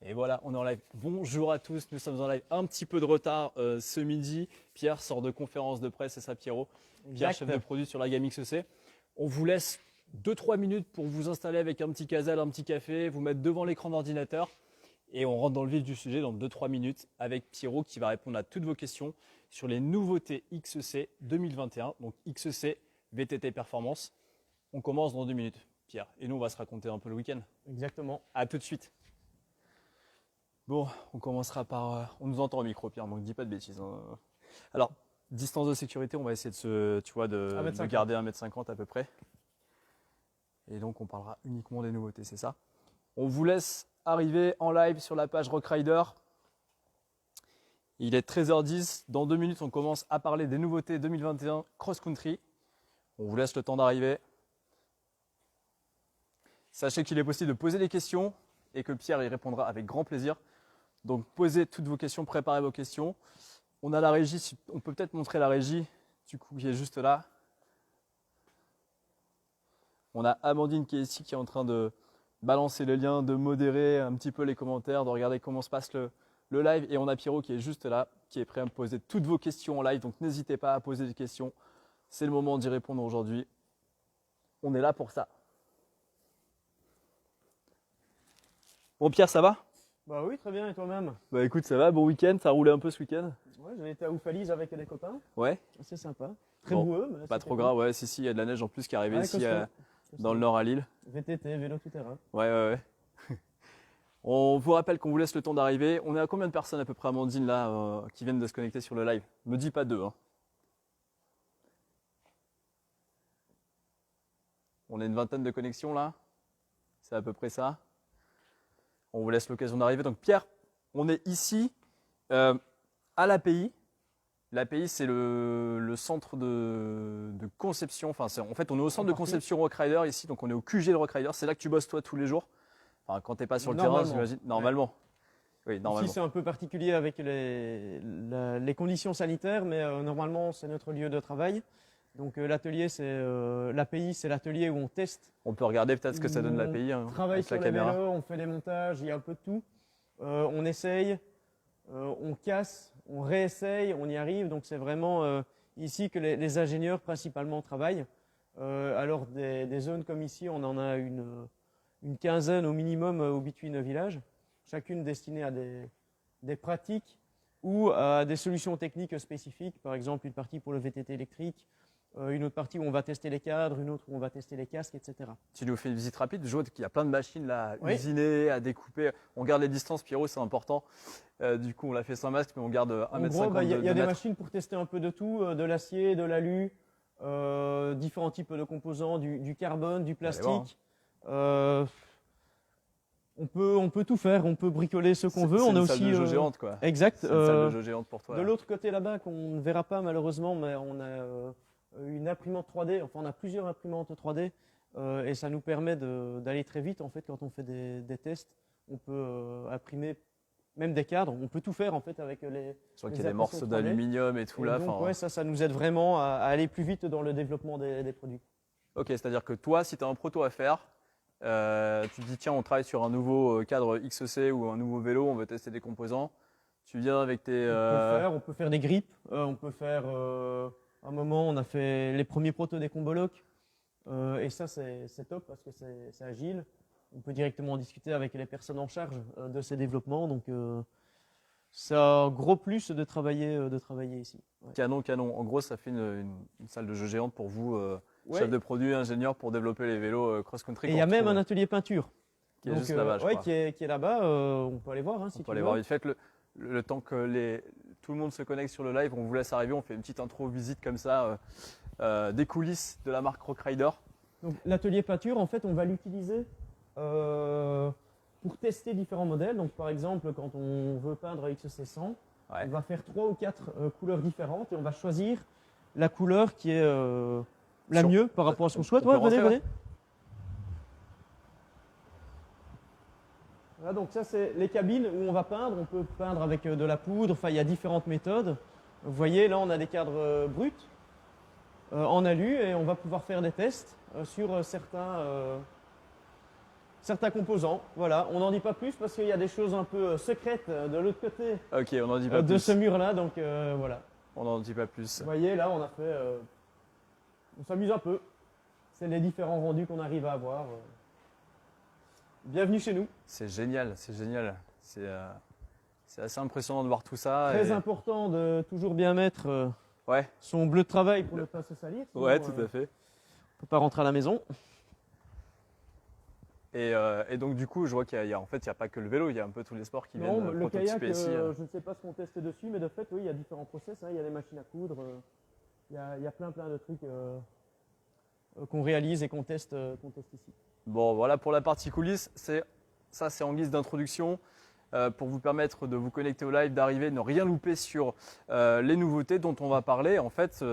Et voilà, on est en live. Bonjour à tous, nous sommes en live. Un petit peu de retard ce midi. Pierre sort de conférence de presse, c'est ça Pierrot? Pierre, chef de produit sur la gamme XEC. On vous laisse 2-3 minutes pour vous installer avec un petit casal, un petit café, vous mettre devant l'écran d'ordinateur. Et on rentre dans le vif du sujet dans 2-3 minutes avec Pierrot qui va répondre à toutes vos questions sur les nouveautés XEC 2021. Donc XEC VTT Performance. On commence dans 2 minutes, Pierre. Et nous, on va se raconter un peu le week-end. Exactement. À tout de suite. Bon, on commencera par... on nous entend au micro, Pierre, donc dis pas de bêtises. Hein. Alors, distance de sécurité, on va essayer de garder 1m50 à peu près. Et donc, on parlera uniquement des nouveautés, c'est ça. On vous laisse arriver en live sur la page Rockrider. Il est 13h10. Dans 2 minutes, on commence à parler des nouveautés 2021 Cross Country. On vous laisse le temps d'arriver. Sachez qu'il est possible de poser des questions et que Pierre y répondra avec grand plaisir. Donc posez toutes vos questions, préparez vos questions. On a la régie, on peut peut-être montrer la régie, du coup qui est juste là. On a Amandine qui est ici, qui est en train de balancer les liens, de modérer un petit peu les commentaires, de regarder comment se passe le live. Et on a Pierrot qui est juste là, qui est prêt à me poser toutes vos questions en live. Donc n'hésitez pas à poser des questions. C'est le moment d'y répondre aujourd'hui. On est là pour ça. Bon Pierre, ça va? Bah oui, très bien, et toi-même? Bah écoute, ça va, bon week-end, ça a roulé un peu ce week-end? Ouais, j'ai été à Oufalise avec des copains. Ouais. C'est sympa. Très Bon, boueux. Mais pas trop grave, ouais, si, il y a de la neige en plus qui est arrivée Ouais, ici costaud. dans le nord à Lille. VTT, vélo tout-terrain. Ouais. On vous rappelle qu'on vous laisse le temps d'arriver. On est à combien de personnes à peu près, Amandine, là, qui viennent de se connecter sur le live? Me dis pas 2, hein. On a une vingtaine de connexions là. C'est à peu près ça. On vous laisse l'occasion d'arriver. Donc Pierre, on est ici à l'API. L'API, c'est le centre de conception. Enfin, en fait, on est au centre de conception Rockrider ici. Donc, on est au QG de Rockrider. C'est là que tu bosses toi tous les jours. Enfin, quand tu n'es pas sur le terrain, j'imagine. Normalement. Ouais. Oui, normalement. Ici, c'est un peu particulier avec les conditions sanitaires, mais normalement, c'est notre lieu de travail. Donc, l'atelier, l'API, c'est l'atelier où on teste. On peut regarder peut-être ce que ça donne l'API. On travaille sur les vélos, on fait des montages, il y a un peu de tout. On essaye, on casse, on réessaye, on y arrive. Donc c'est vraiment ici que les ingénieurs principalement travaillent. Alors des zones comme ici, on en a une quinzaine au minimum au Between Village, chacune destinée à des pratiques ou à des solutions techniques spécifiques. Par exemple, une partie pour le VTT électrique, une autre partie où on va tester les cadres, une autre où on va tester les casques, etc. Tu nous fais une visite rapide. Je vois qu'il y a plein de machines là, à usiner, à découper. On garde les distances, Pierrot, c'est important. Du coup, on l'a fait sans masque, mais on garde 1m50 il y a des machines pour tester un peu de tout, de l'acier, de l'alu, différents types de composants, du carbone, du plastique. On peut tout faire, on peut bricoler ce qu'on veut. C'est on a une aussi salle de jeu géante, quoi. Exact. C'est une salle de jeu géante pour toi. De l'autre côté là-bas, qu'on ne verra pas malheureusement, mais on a une imprimante 3D. Enfin, on a plusieurs imprimantes 3D et ça nous permet d'aller très vite en fait quand on fait des tests. On peut imprimer même des cadres. On peut tout faire en fait avec les. Je vois qu'il y a des morceaux d'aluminium et tout là. Donc ouais, ça nous aide vraiment à aller plus vite dans le développement des produits. Ok, c'est-à-dire que toi, si tu as un proto à faire, tu te dis tiens, on travaille sur un nouveau cadre XEC ou un nouveau vélo, on veut tester des composants. Tu viens avec tes. On peut faire des grippes. On peut faire. À un moment, on a fait les premiers protos des Comboloc. Et ça, c'est top parce que c'est agile. On peut directement discuter avec les personnes en charge de ces développements. Donc, c'est un gros plus de travailler ici. Ouais. Canon. En gros, ça fait une salle de jeu géante pour vous, chef de produit, ingénieur, pour développer les vélos cross-country. Et il y a même un atelier peinture. Qui est juste là-bas, je crois. Qui est là-bas. On peut aller voir si tu veux. On peut aller voir. Faites le temps que tout le monde se connecte sur le live, on vous laisse arriver. On fait une petite intro visite comme ça des coulisses de la marque Rockrider. Donc, l'atelier peinture, en fait, on va l'utiliser pour tester différents modèles. Donc, par exemple, quand on veut peindre XC 100, on va faire 3 ou 4 couleurs différentes et on va choisir la couleur qui est la mieux par rapport à ce qu'on souhaite. Venez. Voilà, donc ça, c'est les cabines où on va peindre. On peut peindre avec de la poudre. Enfin, il y a différentes méthodes. Vous voyez, là, on a des cadres bruts en alu et on va pouvoir faire des tests sur certains certains composants. Voilà, on n'en dit pas plus parce qu'il y a des choses un peu secrètes de l'autre côté Ok, on n'en dit pas de plus. ce mur-là. Donc voilà. On n'en dit pas plus. Vous voyez, là, on a fait. On s'amuse un peu. C'est les différents rendus qu'on arrive à avoir. Bienvenue chez nous. C'est génial, c'est génial. C'est assez impressionnant de voir tout ça. Très important de toujours bien mettre Ouais, son bleu de travail pour ne pas se salir. Sinon, ouais, tout à fait. on ne peut pas rentrer à la maison. Et donc du coup, je vois en fait, il n'y a pas que le vélo, il y a un peu tous les sports qui Non, viennent le kayak, prototyper ici. je ne sais pas ce qu'on teste dessus, mais de fait, oui, il y a différents process. Hein. Il y a les machines à coudre, il y a plein de trucs qu'on réalise et qu'on teste ici. Bon, voilà pour la partie coulisses. Ça, c'est en guise d'introduction pour vous permettre de vous connecter au live, d'arriver, ne rien louper sur les nouveautés dont on va parler. En fait,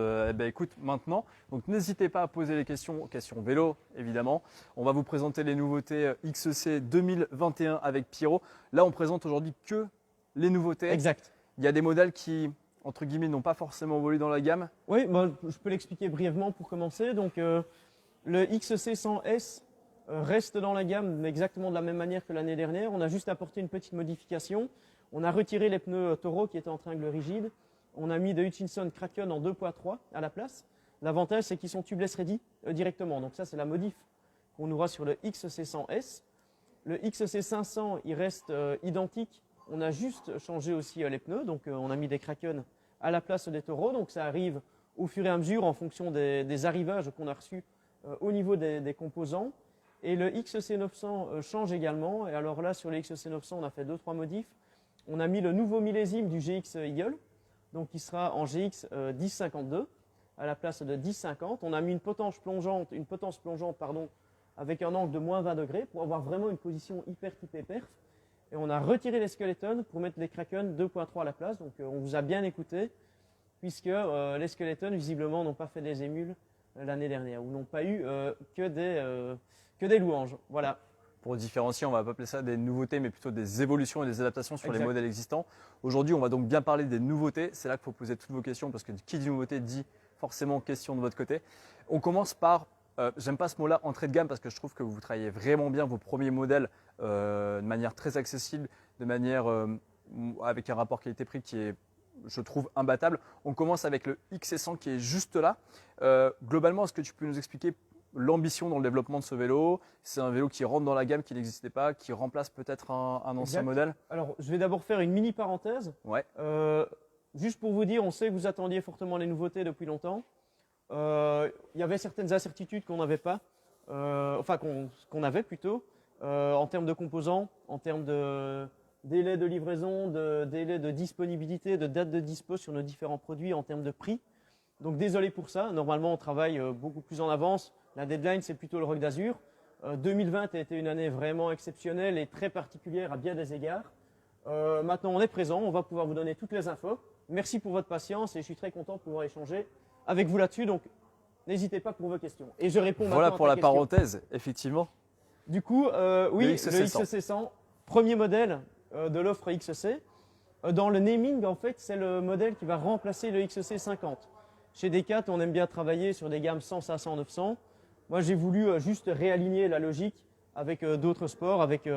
écoute, maintenant, donc n'hésitez pas à poser les questions vélo, évidemment. On va vous présenter les nouveautés XC 2021 avec Pierrot. Là, on présente aujourd'hui que les nouveautés. Exact. Il y a des modèles qui, entre guillemets, n'ont pas forcément évolué dans la gamme. Oui, je peux l'expliquer brièvement pour commencer. Donc, le XC 100S reste dans la gamme exactement de la même manière que l'année dernière. On a juste apporté une petite modification. On a retiré les pneus Toro qui étaient en triangle rigide. On a mis des Hutchinson Kraken en 2.3 à la place. L'avantage, c'est qu'ils sont tubeless ready directement. Donc ça, c'est la modif qu'on aura sur le XC 100S. Le XC 500, il reste identique. On a juste changé aussi les pneus. Donc on a mis des Kraken à la place des Toro. Donc ça arrive au fur et à mesure en fonction des arrivages qu'on a reçus au niveau des composants. Et le XC 900 change également. Et alors là, sur le XC 900, on a fait 2-3 modifs. On a mis le nouveau millésime du GX Eagle, donc qui sera en GX 1052 à la place de 1050. On a mis une potence plongeante, avec un angle de moins 20 degrés pour avoir vraiment une position hyper typée perf. Et on a retiré les skeletons pour mettre les Kraken 2.3 à la place. Donc on vous a bien écouté, puisque les skeletons, visiblement, n'ont pas fait des émules l'année dernière, ou n'ont pas eu que des louanges. Voilà. Pour différencier, on va pas appeler ça des nouveautés, mais plutôt des évolutions et des adaptations sur Exact. les modèles existants. Aujourd'hui, on va donc bien parler des nouveautés. C'est là qu'il faut poser toutes vos questions, parce que qui dit nouveauté dit forcément question de votre côté. On commence par, j'aime pas ce mot-là, entrée de gamme, parce que je trouve que vous travaillez vraiment bien vos premiers modèles de manière très accessible, de manière avec un rapport qualité-prix qui est, je trouve, imbattable. On commence avec le XC100 qui est juste là. Globalement, est-ce que tu peux nous expliquer l'ambition dans le développement de ce vélo? C'est un vélo qui rentre dans la gamme, qui n'existait pas, qui remplace peut-être un ancien modèle? Alors, je vais d'abord faire une mini parenthèse. Ouais. Juste pour vous dire, on sait que vous attendiez fortement les nouveautés depuis longtemps. Il y avait certaines incertitudes qu'on n'avait pas, qu'on avait plutôt, en termes de composants, en termes de délai de livraison, de délai de disponibilité, de date de dispo sur nos différents produits, en termes de prix. Donc désolé pour ça, normalement on travaille beaucoup plus en avance. La deadline, c'est plutôt le Rock d'Azur. 2020 a été une année vraiment exceptionnelle et très particulière à bien des égards. Maintenant, on est présent, on va pouvoir vous donner toutes les infos. Merci pour votre patience et je suis très content de pouvoir échanger avec vous là-dessus. Donc, n'hésitez pas pour vos questions. Et je réponds maintenant à ta question. Voilà pour la parenthèse, effectivement. Du coup, oui, le XC100. XC100, premier modèle de l'offre XC. Dans le naming, en fait, c'est le modèle qui va remplacer le XC50. Chez Decat, on aime bien travailler sur des gammes 100, 500, 900. Moi, j'ai voulu juste réaligner la logique avec d'autres sports, avec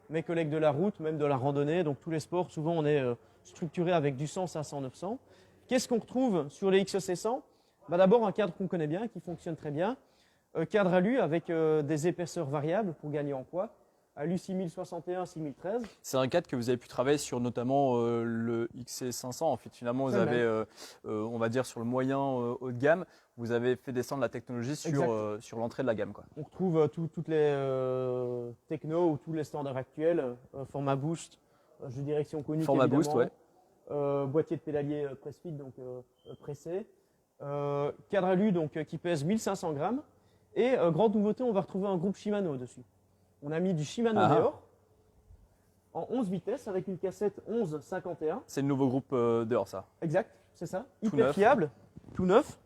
mes collègues de la route, même de la randonnée. Donc, tous les sports, souvent, on est structuré avec du 100, 500, 900. Qu'est-ce qu'on retrouve sur les XC100? D'abord, un cadre qu'on connaît bien, qui fonctionne très bien. Cadre alu avec des épaisseurs variables pour gagner en poids. Alu 6061, 6013. C'est un cadre que vous avez pu travailler sur notamment le XC500. En fait, finalement, vous avez, on va dire, sur le moyen haut de gamme, vous avez fait descendre la technologie sur l'entrée de la gamme, quoi. On retrouve toutes les technos ou tous les standards actuels, format boost, jeu direction conique, format boost, ouais. Boîtier de pédalier press-fit, donc pressé. Cadre alu donc, qui pèse 1500 grammes. Et grande nouveauté, on va retrouver un groupe Shimano dessus. On a mis du Shimano dehors en 11 vitesses avec une cassette 1151. C'est le nouveau groupe dehors, ça. Exact, c'est ça. Tout Hyper neuf. fiable, tout neuf.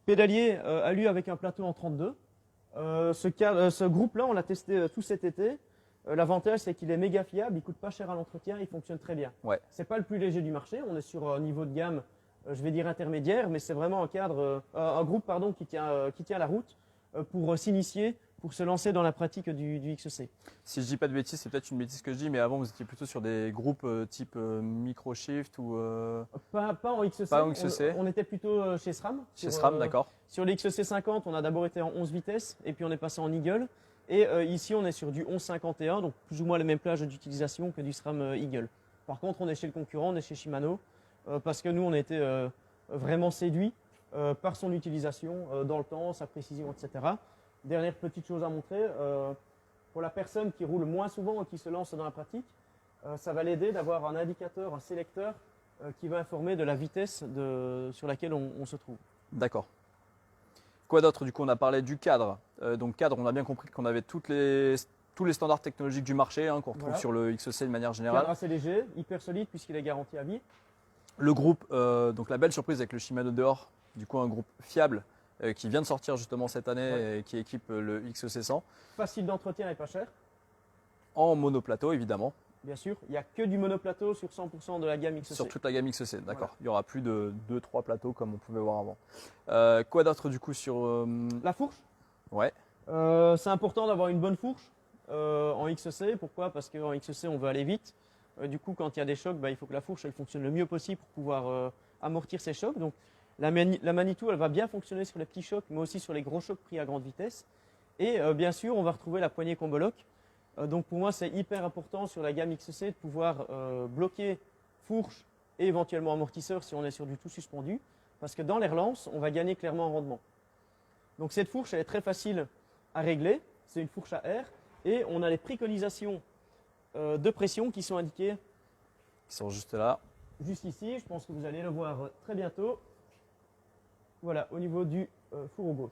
Pédalier alu avec un plateau en 32. Ce groupe-là, on l'a testé tout cet été. L'avantage, c'est qu'il est méga fiable, il coûte pas cher à l'entretien, il fonctionne très bien. Ouais. C'est pas le plus léger du marché, on est sur un niveau de gamme, je vais dire intermédiaire, mais c'est vraiment un groupe qui tient la route pour s'initier pour se lancer dans la pratique du XC. Si je dis pas de bêtises, c'est peut-être une bêtise que je dis, mais avant vous étiez plutôt sur des groupes type Microshift ou Pas en XC. Pas en XC. On était plutôt chez SRAM. Chez SRAM, d'accord. Sur les XC 50, on a d'abord été en 11 vitesses et puis on est passé en Eagle. Et ici, on est sur du 1151, donc plus ou moins les mêmes plages d'utilisation que du SRAM Eagle. Par contre, on est chez le concurrent, on est chez Shimano, parce que nous, on a été vraiment séduits par son utilisation dans le temps, sa précision, etc. Dernière petite chose à montrer, pour la personne qui roule moins souvent et qui se lance dans la pratique, ça va l'aider d'avoir un indicateur, un sélecteur qui va informer de la vitesse sur laquelle on se trouve. D'accord. Quoi d'autre? Du coup, on a parlé du cadre. Donc cadre, on a bien compris qu'on avait tous les standards technologiques du marché hein, qu'on retrouve sur le XC de manière générale. Cadre assez léger, hyper solide puisqu'il est garanti à vie. Le groupe, donc la belle surprise avec le Shimano dehors, du coup un groupe fiable qui vient de sortir justement cette année et qui équipe le XC 100. Facile d'entretien et pas cher. En monoplateau évidemment. Bien sûr, il n'y a que du monoplateau sur 100% de la gamme XC. Sur toute la gamme XC, d'accord. Voilà. Il n'y aura plus de 2-3 plateaux comme on pouvait voir avant. Quoi d'autre du coup sur… La fourche. Ouais. C'est important d'avoir une bonne fourche en XC. Pourquoi? Parce qu'en XC, on veut aller vite. Du coup, quand il y a des chocs, il faut que la fourche elle fonctionne le mieux possible pour pouvoir amortir ces chocs. Donc, la Manitou, elle va bien fonctionner sur les petits chocs, mais aussi sur les gros chocs pris à grande vitesse. Et bien sûr, on va retrouver la poignée combo lock. Donc pour moi, c'est hyper important sur la gamme XC de pouvoir bloquer fourche et éventuellement amortisseur si on est sur du tout suspendu. Parce que dans les relances, on va gagner clairement en rendement. Donc cette fourche, elle est très facile à régler. C'est une fourche à air. Et on a les préconisations de pression qui sont indiquées. Qui sont juste là. Juste ici, je pense que vous allez le voir très bientôt. Voilà, au niveau du fourreau gauche.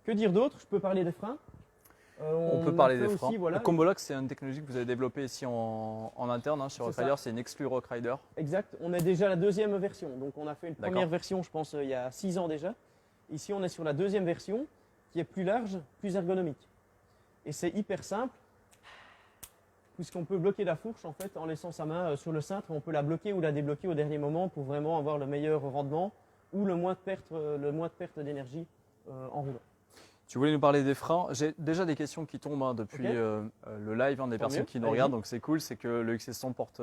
Que dire d'autre? Je peux parler des freins. On peut parler des freins. Aussi, voilà. Le Combo Lock, c'est une technologie que vous avez développée ici en interne hein, chez Rockrider. C'est une exclue Rockrider. Exact. On est déjà la deuxième version. Donc on a fait une première version, je pense, il y a 6 ans déjà. Ici, on est sur la deuxième version qui est plus large, plus ergonomique. Et c'est hyper simple puisqu'on peut bloquer la fourche en fait en laissant sa main sur le cintre. On peut la bloquer ou la débloquer au dernier moment pour vraiment avoir le meilleur rendement ou le moins de perte d'énergie en roulant. Tu voulais nous parler des freins. J'ai déjà des questions qui tombent hein, depuis le live des personnes qui nous regardent, donc c'est cool, c'est que le XC100 porte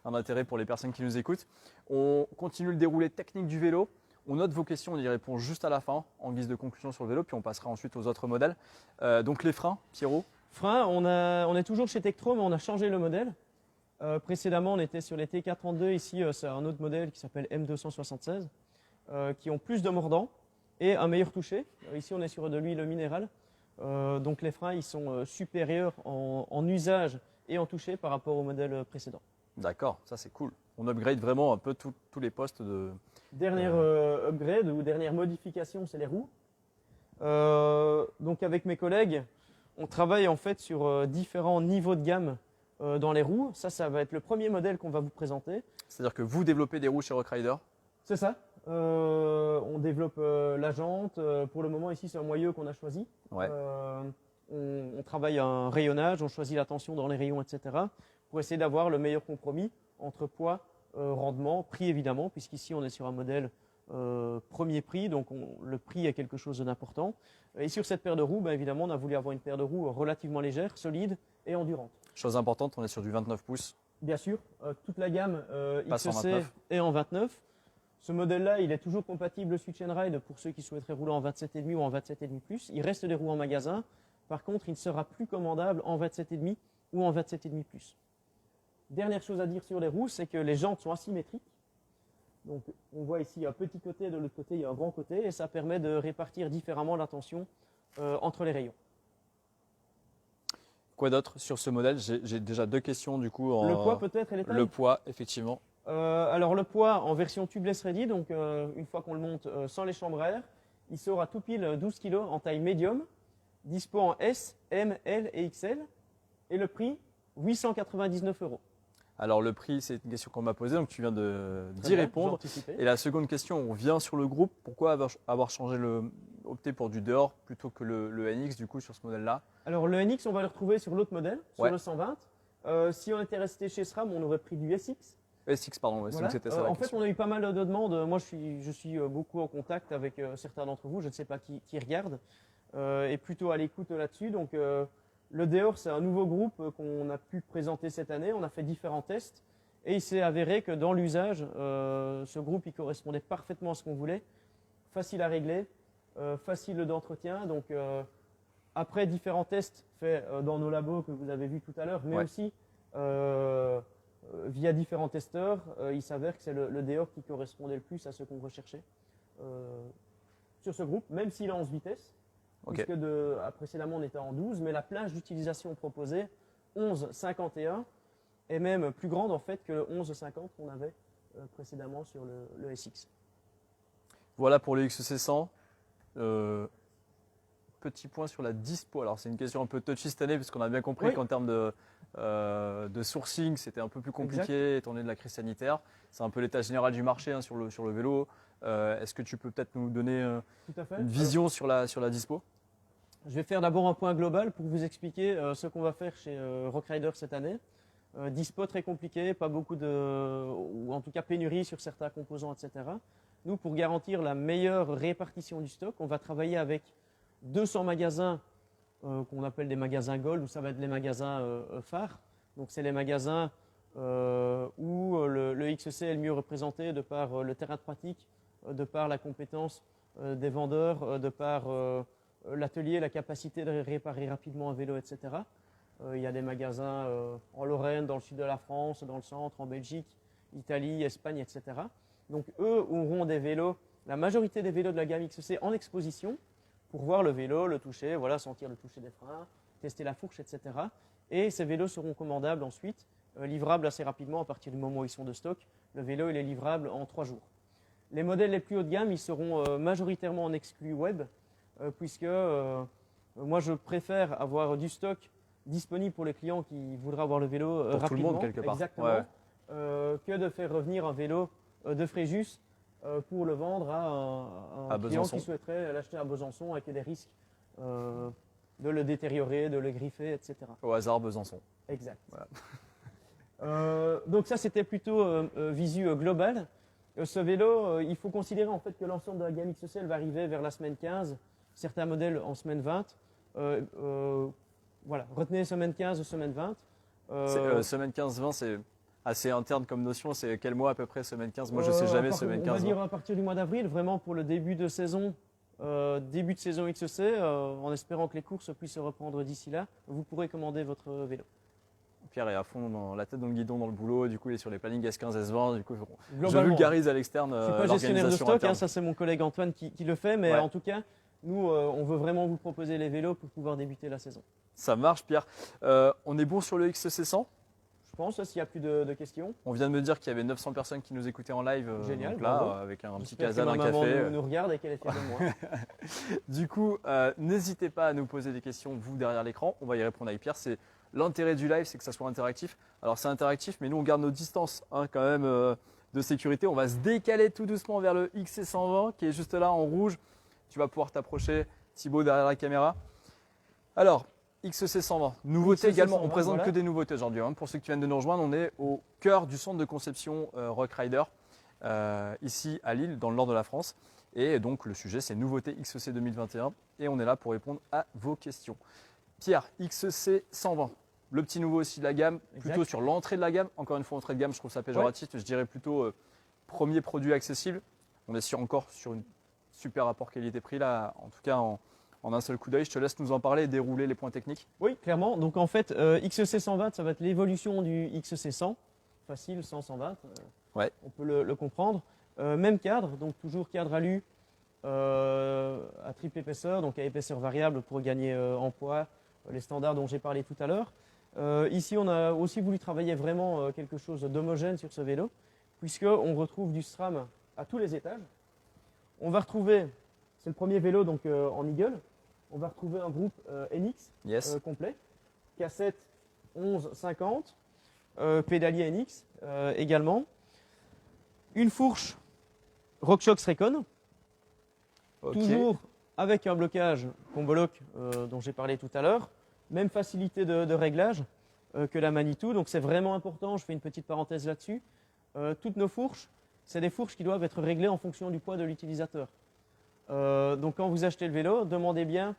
un intérêt pour les personnes qui nous écoutent. On continue le déroulé technique du vélo. On note vos questions, on y répond juste à la fin en guise de conclusion sur le vélo, puis on passera ensuite aux autres modèles. Donc les freins, Pierrot? Freins, on est toujours chez Tektro, mais on a changé le modèle. Précédemment, on était sur les TK32. Ici, c'est un autre modèle qui s'appelle M276, qui ont plus de mordants et un meilleur toucher. Ici, on est sur de l'huile minérale. Donc les freins, ils sont supérieurs en usage et en toucher par rapport au modèle précédent. D'accord, ça c'est cool. On upgrade vraiment un peu tous les postes de… Dernière upgrade ou dernière modification, c'est les roues. Donc avec mes collègues, on travaille en fait sur différents niveaux de gamme dans les roues. Ça va être le premier modèle qu'on va vous présenter. C'est-à-dire que vous développez des roues chez Rockrider? C'est ça. On développe la jante. Pour le moment, ici, c'est un moyeu qu'on a choisi. Ouais. On travaille un rayonnage, on choisit la tension dans les rayons, etc. pour essayer d'avoir le meilleur compromis entre poids, rendement, prix évidemment, puisqu'ici, on est sur un modèle premier prix, donc le prix est quelque chose d'important. Et sur cette paire de roues, évidemment, on a voulu avoir une paire de roues relativement légère, solide et endurante. Chose importante, on est sur du 29 pouces. Bien sûr, toute la gamme XC est en 29. Ce modèle-là, il est toujours compatible Switch and Ride pour ceux qui souhaiteraient rouler en 27,5 ou en 27,5+. Il reste des roues en magasin. Par contre, il ne sera plus commandable en 27,5 ou en 27,5+. Dernière chose à dire sur les roues, c'est que les jantes sont asymétriques. Donc, on voit ici un petit côté, de l'autre côté, il y a un grand côté, et ça permet de répartir différemment la tension entre les rayons. Quoi d'autre sur ce modèle? J'ai déjà deux questions du coup. Le poids peut-être et les tailles? Le poids, effectivement. Alors le poids en version tubeless ready, donc une fois qu'on le monte sans les chambres à air, il sort à tout pile 12 kg en taille médium, dispo en S, M, L et XL, et le prix 899 €. Alors le prix, c'est une question qu'on m'a posée, donc tu viens d'y répondre. Et la seconde question, on vient sur le groupe. Pourquoi avoir opté pour du dehors plutôt que le NX du coup sur ce modèle-là? Alors le NX, on va le retrouver sur l'autre modèle, sur le 120. Si on était resté chez SRAM, on aurait pris du SX. SX, pardon. Ouais, Voilà. donc c'était ça la En fait, question. on a eu pas mal de demandes. Moi, je suis beaucoup en contact avec certains d'entre vous. Je ne sais pas qui regarde, et plutôt à l'écoute là-dessus. Donc, le Deor, c'est un nouveau groupe qu'on a pu présenter cette année. On a fait différents tests et il s'est avéré que dans l'usage, ce groupe il correspondait parfaitement à ce qu'on voulait. Facile à régler, facile d'entretien. Donc, après différents tests faits dans nos labos que vous avez vus tout à l'heure, mais aussi via différents testeurs, il s'avère que c'est le Deor qui correspondait le plus à ce qu'on recherchait sur ce groupe, même s'il est en 11 vitesses, puisque précédemment on était en 12, mais la plage d'utilisation proposée, 11,51, est même plus grande en fait que le 11,50 qu'on avait précédemment sur le SX. Voilà pour le XC100. Petit point sur la dispo. Alors, c'est une question un peu touchy cette année, puisqu'on a bien compris qu'en termes de sourcing, c'était un peu plus compliqué, étant donné de la crise sanitaire. C'est un peu l'état général du marché sur le vélo. Est-ce que tu peux peut-être nous donner une vision sur la dispo? Je vais faire d'abord un point global pour vous expliquer ce qu'on va faire chez Rockrider cette année. Dispo très compliqué, pas beaucoup ou en tout cas pénurie sur certains composants, etc. Nous, pour garantir la meilleure répartition du stock, on va travailler avec 200 magasins qu'on appelle des magasins Gold, où ça va être les magasins phares. Donc, c'est les magasins où le XC est le mieux représenté de par le terrain de pratique, de par la compétence des vendeurs, de par l'atelier, la capacité de réparer rapidement un vélo, etc. Il y a des magasins en Lorraine, dans le sud de la France, dans le centre, en Belgique, Italie, Espagne, etc. Donc, eux auront des vélos, la majorité des vélos de la gamme XC en exposition, pour voir le vélo, le toucher, voilà, sentir le toucher des freins, tester la fourche, etc. Et ces vélos seront commandables ensuite, livrables assez rapidement à partir du moment où ils sont de stock. Le vélo, il est livrable en 3 jours. Les modèles les plus haut de gamme, ils seront majoritairement en exclu web, puisque moi, je préfère avoir du stock disponible pour les clients qui voudraient avoir le vélo pour rapidement. tout le monde, quelque part. Exactement. Que de faire revenir un vélo de Fréjus pour le vendre à un client qui souhaiterait l'acheter à Besançon avec des risques de le détériorer, de le griffer, etc. Au hasard, Besançon. Exact. Voilà. Donc ça, c'était plutôt visu global. Ce vélo, il faut considérer en fait que l'ensemble de la gamme XC va arriver vers la semaine 15, certains modèles en semaine 20. Voilà, retenez semaine 15 ou semaine 20. Semaine 15-20, c'est assez interne comme notion. C'est quel mois à peu près, semaine 15? Moi, je ne sais jamais, semaine 15. On va dire à partir du mois d'avril, vraiment pour le début de saison XC, en espérant que les courses puissent se reprendre d'ici là, vous pourrez commander votre vélo. Pierre est à fond dans la tête dans le guidon, dans le boulot. Du coup, il est sur les plannings S15, S20. Du coup, je vulgarise à l'externe. Je ne suis pas gestionnaire de stock, ça c'est mon collègue Antoine qui le fait, mais en tout cas, nous, on veut vraiment vous proposer les vélos pour pouvoir débuter la saison. Ça marche, Pierre. On est bon sur le XC100? Je pense, s'il n'y a plus de questions. On vient de me dire qu'il y avait 900 personnes qui nous écoutaient en live. Génial. Donc là, avec un petit casal, un café. Maman nous regarde et qu'elle est fière de moi. Du coup, n'hésitez pas à nous poser des questions, vous, derrière l'écran. On va y répondre avec Pierre. C'est l'intérêt du live, c'est que ça soit interactif. Alors, c'est interactif, mais nous, on garde nos distances quand même de sécurité. On va se décaler tout doucement vers le XC120 qui est juste là en rouge. Tu vas pouvoir t'approcher, Thibaut, derrière la caméra. Alors, XC120, nouveauté également. On présente que des nouveautés aujourd'hui. Pour ceux qui viennent de nous rejoindre, on est au cœur du centre de conception Rockrider, ici à Lille, dans le nord de la France. Et donc, le sujet, c'est nouveauté XC 2021. Et on est là pour répondre à vos questions. Pierre, XC120, le petit nouveau aussi de la gamme, plutôt sur l'entrée de la gamme. Encore une fois, entrée de gamme, je trouve ça péjoratif. Je dirais plutôt premier produit accessible. On est encore sur une super rapport qualité-prix là, en tout cas en un seul coup d'œil. Je te laisse nous en parler et dérouler les points techniques. Oui, clairement. Donc en fait, XC 120, ça va être l'évolution du XC 100. Facile, 100-120. On peut le comprendre. Même cadre, donc toujours cadre alu à triple épaisseur, donc à épaisseur variable pour gagner en poids, les standards dont j'ai parlé tout à l'heure. Ici, on a aussi voulu travailler vraiment quelque chose d'homogène sur ce vélo, puisqu'on retrouve du SRAM à tous les étages. On va retrouver, c'est le premier vélo donc en Eagle, on va retrouver un groupe NX complet, cassette 11-50, pédalier NX également, une fourche RockShox Recon, toujours avec un blocage Comboloc dont j'ai parlé tout à l'heure, même facilité de réglage que la Manitou, donc c'est vraiment important, je fais une petite parenthèse là-dessus. Toutes nos fourches, c'est des fourches qui doivent être réglées en fonction du poids de l'utilisateur. Donc quand vous achetez le vélo, demandez bien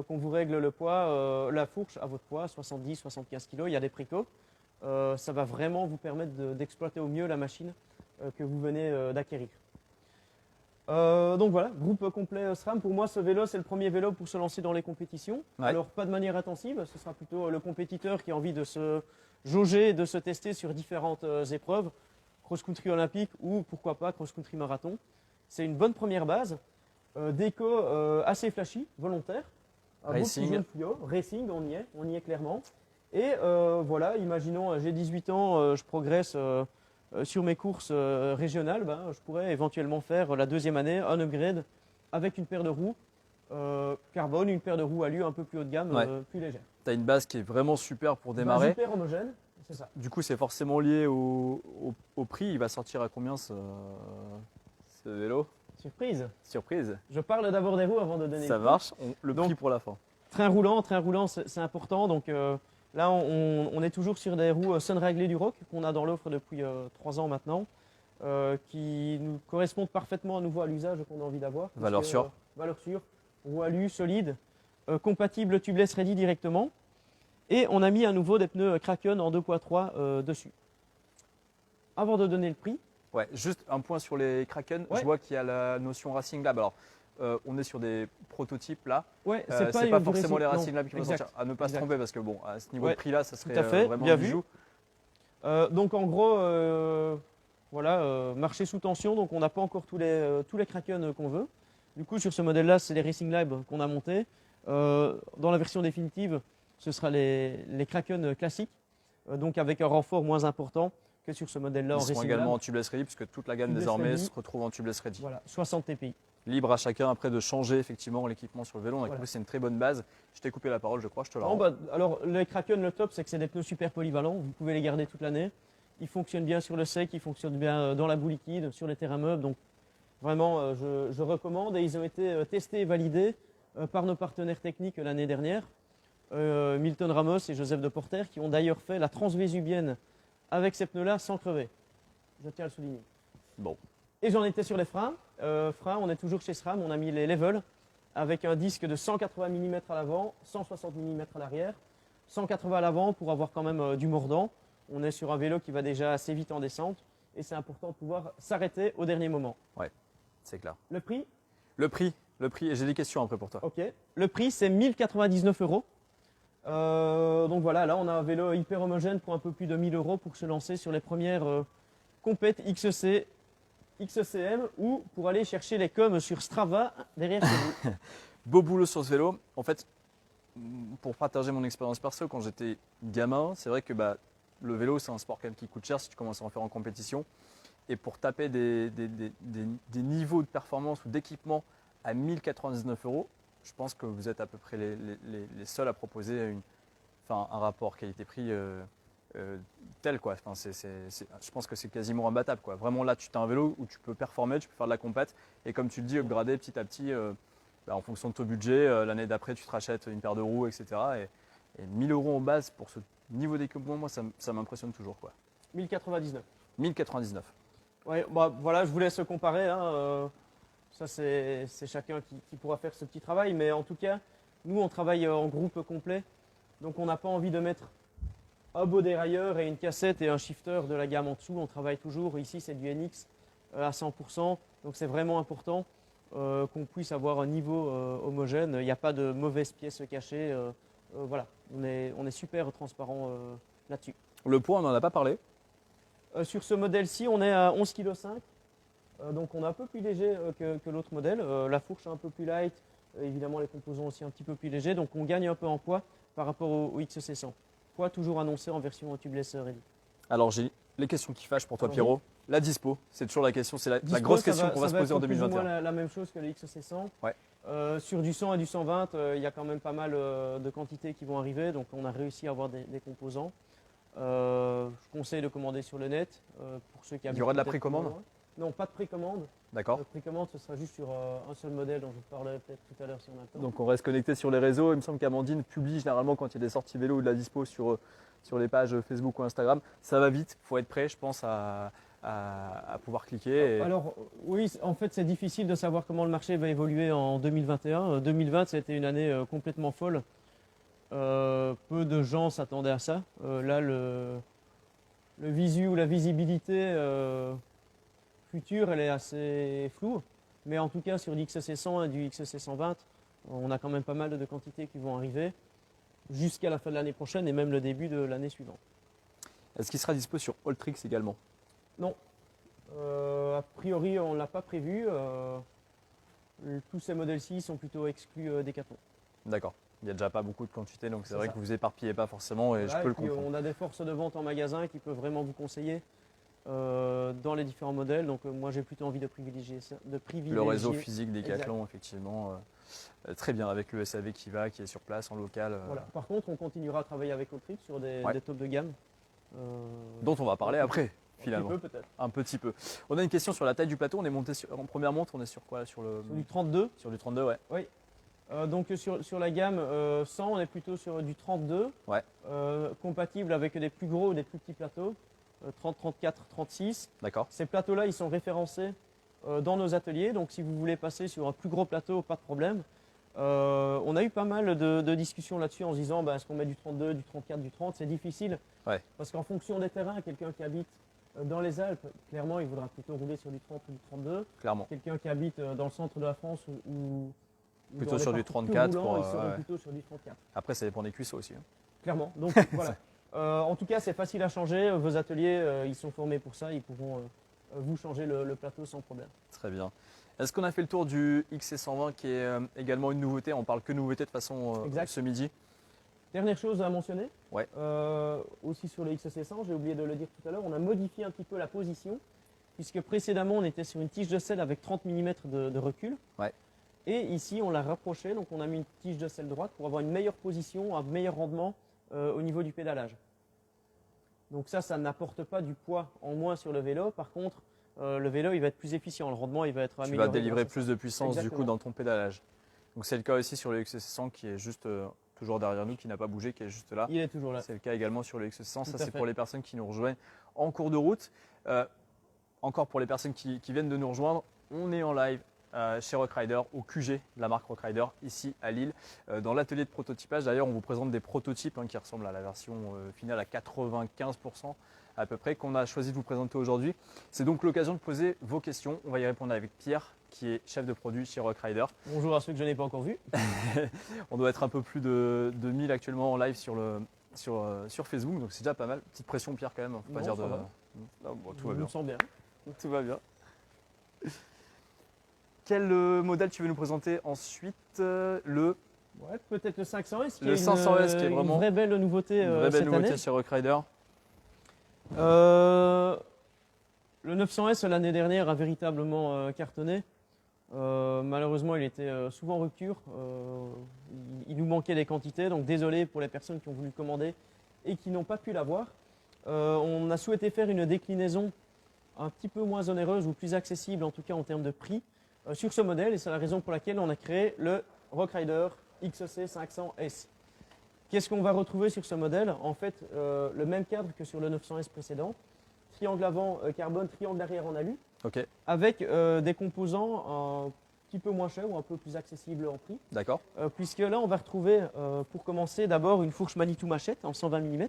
qu'on vous règle le poids, la fourche à votre poids, 70-75 kg, il y a des précaux. Ça va vraiment vous permettre d'exploiter au mieux la machine que vous venez d'acquérir. Donc voilà, groupe complet SRAM. Pour moi, ce vélo, c'est le premier vélo pour se lancer dans les compétitions. Ouais. Alors, pas de manière intensive, ce sera plutôt le compétiteur qui a envie de se jauger, de se tester sur différentes épreuves, cross-country olympique ou pourquoi pas cross-country marathon. C'est une bonne première base. Déco assez flashy, volontaire. Un beau petit Racing. jaune fluo. Racing, on y est clairement. Et voilà, imaginons, j'ai 18 ans, je progresse sur mes courses régionales, je pourrais éventuellement faire la deuxième année un upgrade avec une paire de roues carbone, une paire de roues alu un peu plus haut de gamme, Ouais. plus légère. Tu as une base qui est vraiment super pour Base démarrer. hyper homogène, c'est ça. Du coup, c'est forcément lié au prix. Il va sortir à combien ce vélo? Surprise. Surprise. Je parle d'abord des roues avant de donner Ça le prix. marche. Le Donc, prix pour la fin. Train roulant, c'est important. Donc là, on est toujours sur des roues Sunraglé du Rock qu'on a dans l'offre depuis 3 ans maintenant, qui nous correspondent parfaitement à nouveau à l'usage qu'on a envie d'avoir. Valeur Puisque, sûre. Valeur sûre, roue alu, solide, compatible tubeless ready directement. Et on a mis à nouveau des pneus Kraken en 2.3 dessus. Avant de donner le prix, Ouais, juste un point sur les Kraken. Ouais. Je vois qu'il y a la notion Racing Lab. Alors, on est sur des prototypes là. ouais, C'est du pas forcément les non, Racing Lab qui vont exact. sortir. À ne pas se exact. tromper parce que bon, à ce niveau Ouais, de prix là, ça serait à fait, vraiment bien un vu. bijou. Donc en gros, voilà, marché sous tension, donc on n'a pas encore tous les Kraken qu'on veut. Du coup, sur ce modèle-là, c'est les Racing Lab qu'on a montés. Dans la version définitive, ce sera les Kraken classiques, donc avec un renfort moins important que sur ce modèle-là en Ils seront Racing également Lab. en tubeless ready puisque toute la gamme Tubeless désormais ready. se retrouve en tubeless ready. Voilà, 60 TPI. Libre à chacun après de changer effectivement l'équipement sur le vélo. Donc Voilà. c'est une très bonne base. Je t'ai coupé la parole, je crois, je te la Non, rends. alors les Kraken, le top, c'est que c'est des pneus super polyvalents. Vous pouvez les garder toute l'année. Ils fonctionnent bien sur le sec, ils fonctionnent bien dans la boue liquide, sur les terrains meubles. Donc vraiment, je recommande. Et ils ont été testés et validés par nos partenaires techniques l'année dernière, Milton Ramos et Joseph de Porter, qui ont d'ailleurs fait la transvésubienne avec ces pneus-là sans crever. Je tiens à le souligner. Bon, Et j'en étais sur les freins. Freins, on est toujours chez SRAM, on a mis les level avec un disque de 180 mm à l'avant, 160 mm à l'arrière, 180 à l'avant pour avoir quand même du mordant. On est sur un vélo qui va déjà assez vite en descente et c'est important de pouvoir s'arrêter au dernier moment. c'est clair. Le prix, Le prix, et j'ai des questions après pour toi. ok. Le prix, c'est 1099 €. Donc voilà, là on a un vélo hyper homogène pour un peu plus de 1000 € pour se lancer sur les premières compètes XEC, XECM ou pour aller chercher les coms sur Strava derrière chez vous. Beau boulot sur ce vélo. En fait, pour partager mon expérience perso, quand j'étais gamin, c'est vrai que le vélo, c'est un sport quand même qui coûte cher si tu commences à en faire en compétition. Et pour taper des niveaux de performance ou d'équipement à 1099 €, je pense que vous êtes à peu près les seuls à proposer un rapport qualité-prix tel, quoi. Enfin, je pense que c'est quasiment imbattable, quoi. Vraiment, là, tu as un vélo où tu peux performer, tu peux faire de la compète. Et comme tu le dis, upgrader petit à petit, en fonction de ton budget. L'année d'après, tu te rachètes une paire de roues, etc. Et 1000 € en base pour ce niveau d'équipement, moi, ça m'impressionne toujours, quoi. 1099. 1099. Ouais, voilà, je vous laisse comparer. Hein, ça, c'est chacun qui pourra faire ce petit travail. Mais en tout cas, nous, on travaille en groupe complet. Donc, on n'a pas envie de mettre un beau dérailleur et une cassette et un shifter de la gamme en dessous. On travaille toujours. Ici, c'est du NX à 100%. Donc, c'est vraiment important qu'on puisse avoir un niveau homogène. Il n'y a pas de mauvaises pièces cachées. Voilà, on est super transparent là-dessus. Le poids, on n'en a pas parlé. Sur ce modèle-ci, on est à 11,5 kg. Donc on est un peu plus léger que l'autre modèle. La fourche est un peu plus light. Évidemment, les composants aussi un petit peu plus légers. Donc on gagne un peu en poids par rapport au XC100. Poids toujours annoncé en version tubeless ready. Alors, j'ai les questions qui fâchent pour toi, Alors, Pierrot. La dispo, c'est toujours la question. C'est la Dispo, grosse ça question va- qu'on va ça se va poser en être plus ou 2021. moins la même chose que le XC100. Ouais. Sur du 100 et du 120, il y a quand même pas mal de quantités qui vont arriver. Donc on a réussi à avoir des composants. Je conseille de commander sur le net pour ceux qui Il y aura de la habitent peut-être précommande? plus loin. Non, pas de précommande. D'accord. La précommande, ce sera juste sur un seul modèle dont je vous parlerai peut-être tout à l'heure si on a le temps. Donc on reste connecté sur les réseaux. Il me semble qu'Amandine publie généralement quand il y a des sorties vélo ou de la dispo sur les pages Facebook ou Instagram. Ça va vite, il faut être prêt, je pense, à à pouvoir cliquer. Alors oui, en fait c'est difficile de savoir comment le marché va évoluer en 2021. 2020 ça a été une année complètement folle. Peu de gens s'attendaient à ça. Là le visu ou la visibilité future elle est assez floue. Mais en tout cas sur l'XC 100 et du XC 120, on a quand même pas mal de quantités qui vont arriver jusqu'à la fin de l'année prochaine et même le début de l'année suivante. Est-ce qu'il sera dispo sur Alltrix également? Non. A priori, on ne l'a pas prévu. Tous ces modèles-ci sont plutôt exclus Decathlon. D'accord. Il n'y a déjà pas beaucoup de quantité, donc c'est C'est vrai ça. que vous éparpillez pas forcément et Voilà, je peux et le puis, comprendre. on a des forces de vente en magasin qui peuvent vraiment vous conseiller dans les différents modèles. Donc moi, j'ai plutôt envie de privilégier ça. Le réseau physique Decathlon, effectivement, très bien avec le SAV qui est sur place en local. Voilà. Par contre, on continuera à travailler avec Alltrix sur des tops de gamme. Dont on va parler après, finalement. Un petit peu peut-être. Un petit peu. On a une question sur la taille du plateau. On est monté en première montre, on est sur quoi là, Sur du 32. Sur du 32, ouais. Oui. Donc sur la gamme 100, on est plutôt sur du 32, Ouais. compatible avec des plus gros ou des plus petits plateaux, 30, 34, 36. D'accord. Ces plateaux-là, ils sont référencés dans nos ateliers, donc si vous voulez passer sur un plus gros plateau, pas de problème. On a eu pas mal de discussions là-dessus en se disant est-ce qu'on met du 32, du 34, du 30, c'est difficile. Ouais. Parce qu'en fonction des terrains, quelqu'un qui habite dans les Alpes, clairement, il voudra plutôt rouler sur du 30 ou du 32. Clairement. Quelqu'un qui habite dans le centre de la France ou Plutôt dans les sur du parties 34 peu roulant, pour, ils seront ouais. plutôt sur du 34. Après, ça dépend des cuisses aussi. Hein. Clairement. Donc voilà. En tout cas, c'est facile à changer. Vos ateliers, ils sont formés pour ça. Ils pourront vous changer le plateau sans problème. Très bien. Est-ce qu'on a fait le tour du XC120 qui est également une nouveauté? On parle que nouveauté de façon Exact. ce midi. Dernière chose à mentionner, Ouais. aussi sur le XC100, j'ai oublié de le dire tout à l'heure, on a modifié un petit peu la position, puisque précédemment on était sur une tige de selle avec 30 mm de recul. Ouais. Et ici on l'a rapproché, donc on a mis une tige de selle droite pour avoir une meilleure position, un meilleur rendement au niveau du pédalage. Donc ça n'apporte pas du poids en moins sur le vélo. Par contre, le vélo il va être plus efficient, le rendement il va être Tu amélioré. vas délivrer grâce à plus de puissance du coup Exactement. dans ton pédalage. Donc c'est le cas aussi sur le XC100 qui est juste toujours derrière nous, qui n'a pas bougé, qui est juste là. ça. Il est toujours là. C'est le cas également sur le XC100. Ça Tout à c'est fait. pour les personnes qui nous rejoignent en cours de route. Encore pour les personnes qui viennent de nous rejoindre, on est en live chez Rockrider, au QG de la marque Rockrider, ici à Lille, dans l'atelier de prototypage. D'ailleurs, on vous présente des prototypes qui ressemblent à la version finale à 95% à peu près, qu'on a choisi de vous présenter aujourd'hui. C'est donc l'occasion de poser vos questions. On va y répondre avec Pierre, qui est chef de produit chez Rockrider. Bonjour à ceux que je n'ai pas encore vus. On doit être un peu plus de 1000 actuellement en live sur Facebook, donc c'est déjà pas mal. Petite pression, Pierre, quand même. Faut pas Non, dire ça de. va. Non, bon, tout va Je bien. me sens bien. Tout va bien. Quel modèle tu veux nous présenter ensuite? Ouais, peut-être le 500S qui Le est 500S qui est vraiment une vraie belle nouveauté une vraie belle cette nouveauté année. chez Rockrider. Le 900S l'année dernière a véritablement cartonné. Malheureusement, il était souvent en rupture. Il nous manquait des quantités, donc désolé pour les personnes qui ont voulu commander et qui n'ont pas pu l'avoir. On a souhaité faire une déclinaison un petit peu moins onéreuse ou plus accessible, en tout cas en termes de prix, sur ce modèle, et c'est la raison pour laquelle on a créé le Rockrider XC 500S. Qu'est-ce qu'on va retrouver sur ce modèle? En fait, le même cadre que sur le 900S précédent, triangle avant carbone, triangle arrière en alu, Ok, avec des composants un petit peu moins chers ou un peu plus accessibles en prix, d'accord. puisque là, on va retrouver, pour commencer, d'abord une fourche Manitou Machette en 120 mm,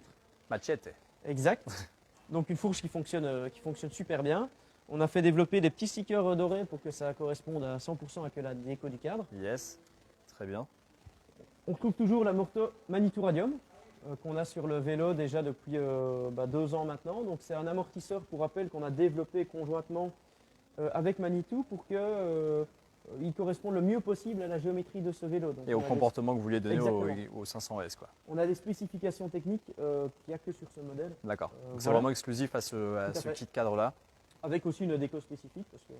Machete. exact. Donc une fourche qui fonctionne super bien. On a fait développer des petits stickers dorés pour que ça corresponde à 100% avec la déco du cadre. Yes, très bien. On retrouve toujours la Morto Manitou Radium qu'on a sur le vélo déjà depuis 2 ans maintenant. Donc c'est un amortisseur, pour rappel, qu'on a développé conjointement avec Manitou pour qu'il corresponde le mieux possible à la géométrie de ce vélo. Donc, Et au comportement que vous vouliez donner Exactement. au 500S, quoi. On a des spécifications techniques qu'il n'y a que sur ce modèle, D'accord. Donc c'est voilà. vraiment exclusif à Tout à ce fait. kit cadre-là. avec aussi une déco spécifique, parce que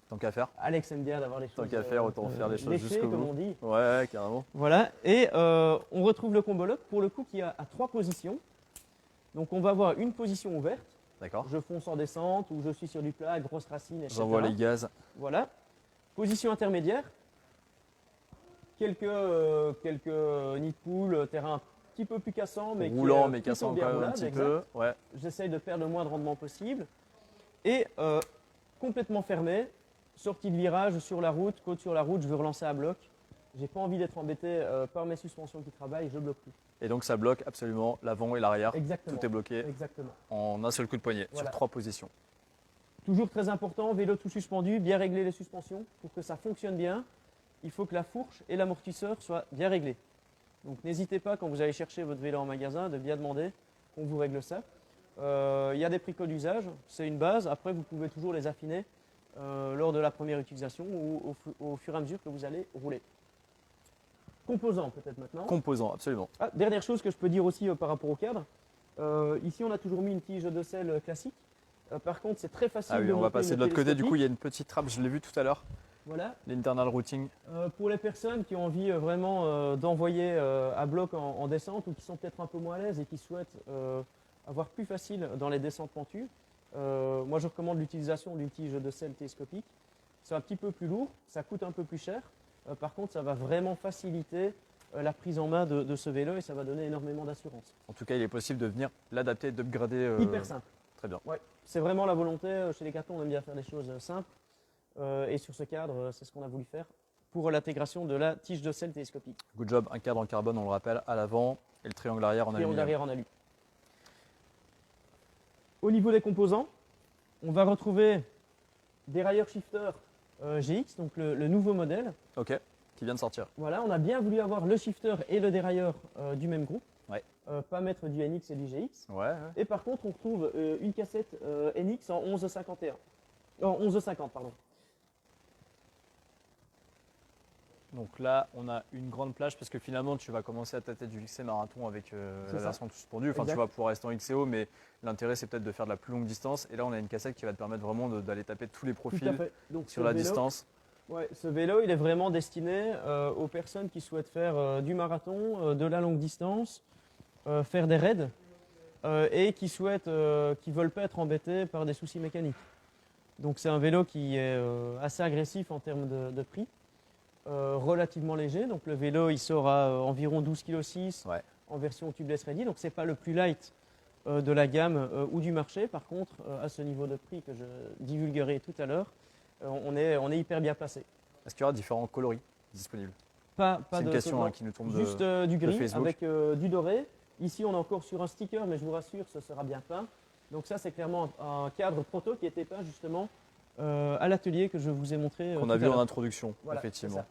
Tant qu'à faire. Alex aime bien d'avoir les choses. Tant qu'à faire, autant faire les choses léchées, jusqu'au comme bout. on dit. Ouais, carrément. Voilà, et on retrouve le combo lock pour le coup qui a à 3 positions. Donc on va avoir une position ouverte, D'accord. je fonce en descente ou je suis sur du plat, grosse racine, etc. J'envoie les gaz. Voilà. Position intermédiaire, quelques nids de poule, terrain un petit peu plus cassant, mais Roulant, qui est mais plutôt cassant bien quand même un roulable, petit exact. peu. Ouais. J'essaye de perdre le moins de rendement possible. Et complètement fermé, sortie de virage sur la route, côte sur la route, je veux relancer à bloc. J'ai pas envie d'être embêté par mes suspensions qui travaillent, je bloque tout. Et donc ça bloque absolument l'avant et l'arrière. Exactement. Tout est bloqué Exactement. en un seul coup de poignet Voilà. sur 3 positions. Toujours très important, vélo tout suspendu, bien régler les suspensions. Pour que ça fonctionne bien, il faut que la fourche et l'amortisseur soient bien réglés. Donc n'hésitez pas quand vous allez chercher votre vélo en magasin de bien demander qu'on vous règle ça. Il y a des précodes d'usage, c'est une base. Après, vous pouvez toujours les affiner lors de la première utilisation ou au fur et à mesure que vous allez rouler. Composants peut-être maintenant. Composants, absolument. Ah, dernière chose que je peux dire aussi par rapport au cadre. Ici, on a toujours mis une tige de selle classique. Par contre, c'est très facile Ah oui, de on va monter passer une de l'autre côté. Du coup, il télescopique. y a une petite trappe, je l'ai vu tout à l'heure. Voilà. L'internal routing. Pour les personnes qui ont envie vraiment d'envoyer à bloc en descente ou qui sont peut-être un peu moins à l'aise et qui souhaitent avoir plus facile dans les descentes pentues, moi je recommande l'utilisation d'une tige de selle télescopique. C'est un petit peu plus lourd, ça coûte un peu plus cher. Par contre, ça va vraiment faciliter la prise en main de ce vélo et ça va donner énormément d'assurance. En tout cas, il est possible de venir l'adapter, d'upgrader. Hyper simple. Très bien. Ouais. C'est vraiment la volonté. Chez Decathlon, on aime bien faire des choses simples. Et sur ce cadre, c'est ce qu'on a voulu faire pour l'intégration de la tige de selle télescopique. Good job, un cadre en carbone, on le rappelle, à l'avant et le triangle arrière en Triangle aluminium. arrière en alu. Au niveau des composants, on va retrouver des railleurs shifter GX, donc le nouveau modèle. Ok, qui vient de sortir. Voilà, on a bien voulu avoir le shifter et le dérailleur du même groupe. Ouais. Pas mettre du NX et du GX. Ouais. Et par contre, on retrouve une cassette NX en 11,51. En 11,50, pardon. Donc là, on a une grande plage parce que finalement, tu vas commencer à tâter du XC marathon avec C'est la ça. version tout suspendu. Enfin, Exact. tu vas pouvoir rester en XCO, mais l'intérêt, c'est peut-être de faire de la plus longue distance. Et là, on a une cassette qui va te permettre vraiment d'aller taper tous les Tout à profils fait. Donc, sur la distance. Ouais, ce vélo, il est vraiment destiné aux personnes qui souhaitent faire du marathon, de la longue distance, faire des raids et qui veulent pas être embêtés par des soucis mécaniques. Donc c'est un vélo qui est assez agressif en termes de prix, relativement léger. Donc le vélo, il sort à environ 12,6 kg Ouais. en version tubeless ready. Donc c'est pas le plus light de la gamme ou du marché. Par contre, à ce niveau de prix que je divulguerai tout à l'heure, on est hyper bien placé. Est-ce qu'il y aura différents coloris disponibles? Pas C'est une de question collant. qui nous tombe Juste du de gris Facebook. avec du doré. Ici, on est encore sur un sticker, mais je vous rassure, ce sera bien peint. Donc ça, c'est clairement un cadre proto qui a été peint justement à l'atelier que je vous ai montré. qu'on tout a à vu en l'heure. introduction, Voilà, effectivement. c'est ça.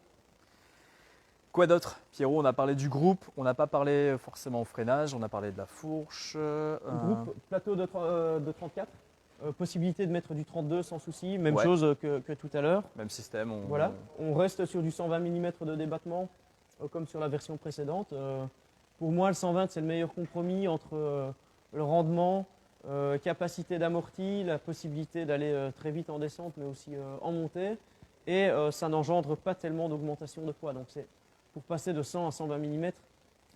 Quoi d'autre, Pierrot? On a parlé du groupe, on n'a pas parlé forcément freinage, on a parlé de la fourche. Groupe plateau de 34. Possibilité de mettre du 32 sans souci. Même Ouais. chose que tout à l'heure. Même système. Voilà. On reste sur du 120 mm de débattement comme sur la version précédente. Pour moi, le 120, c'est le meilleur compromis entre le rendement, capacité d'amorti, la possibilité d'aller très vite en descente, mais aussi en montée. Et ça n'engendre pas tellement d'augmentation de poids. Donc, c'est pour passer de 100 à 120 mm,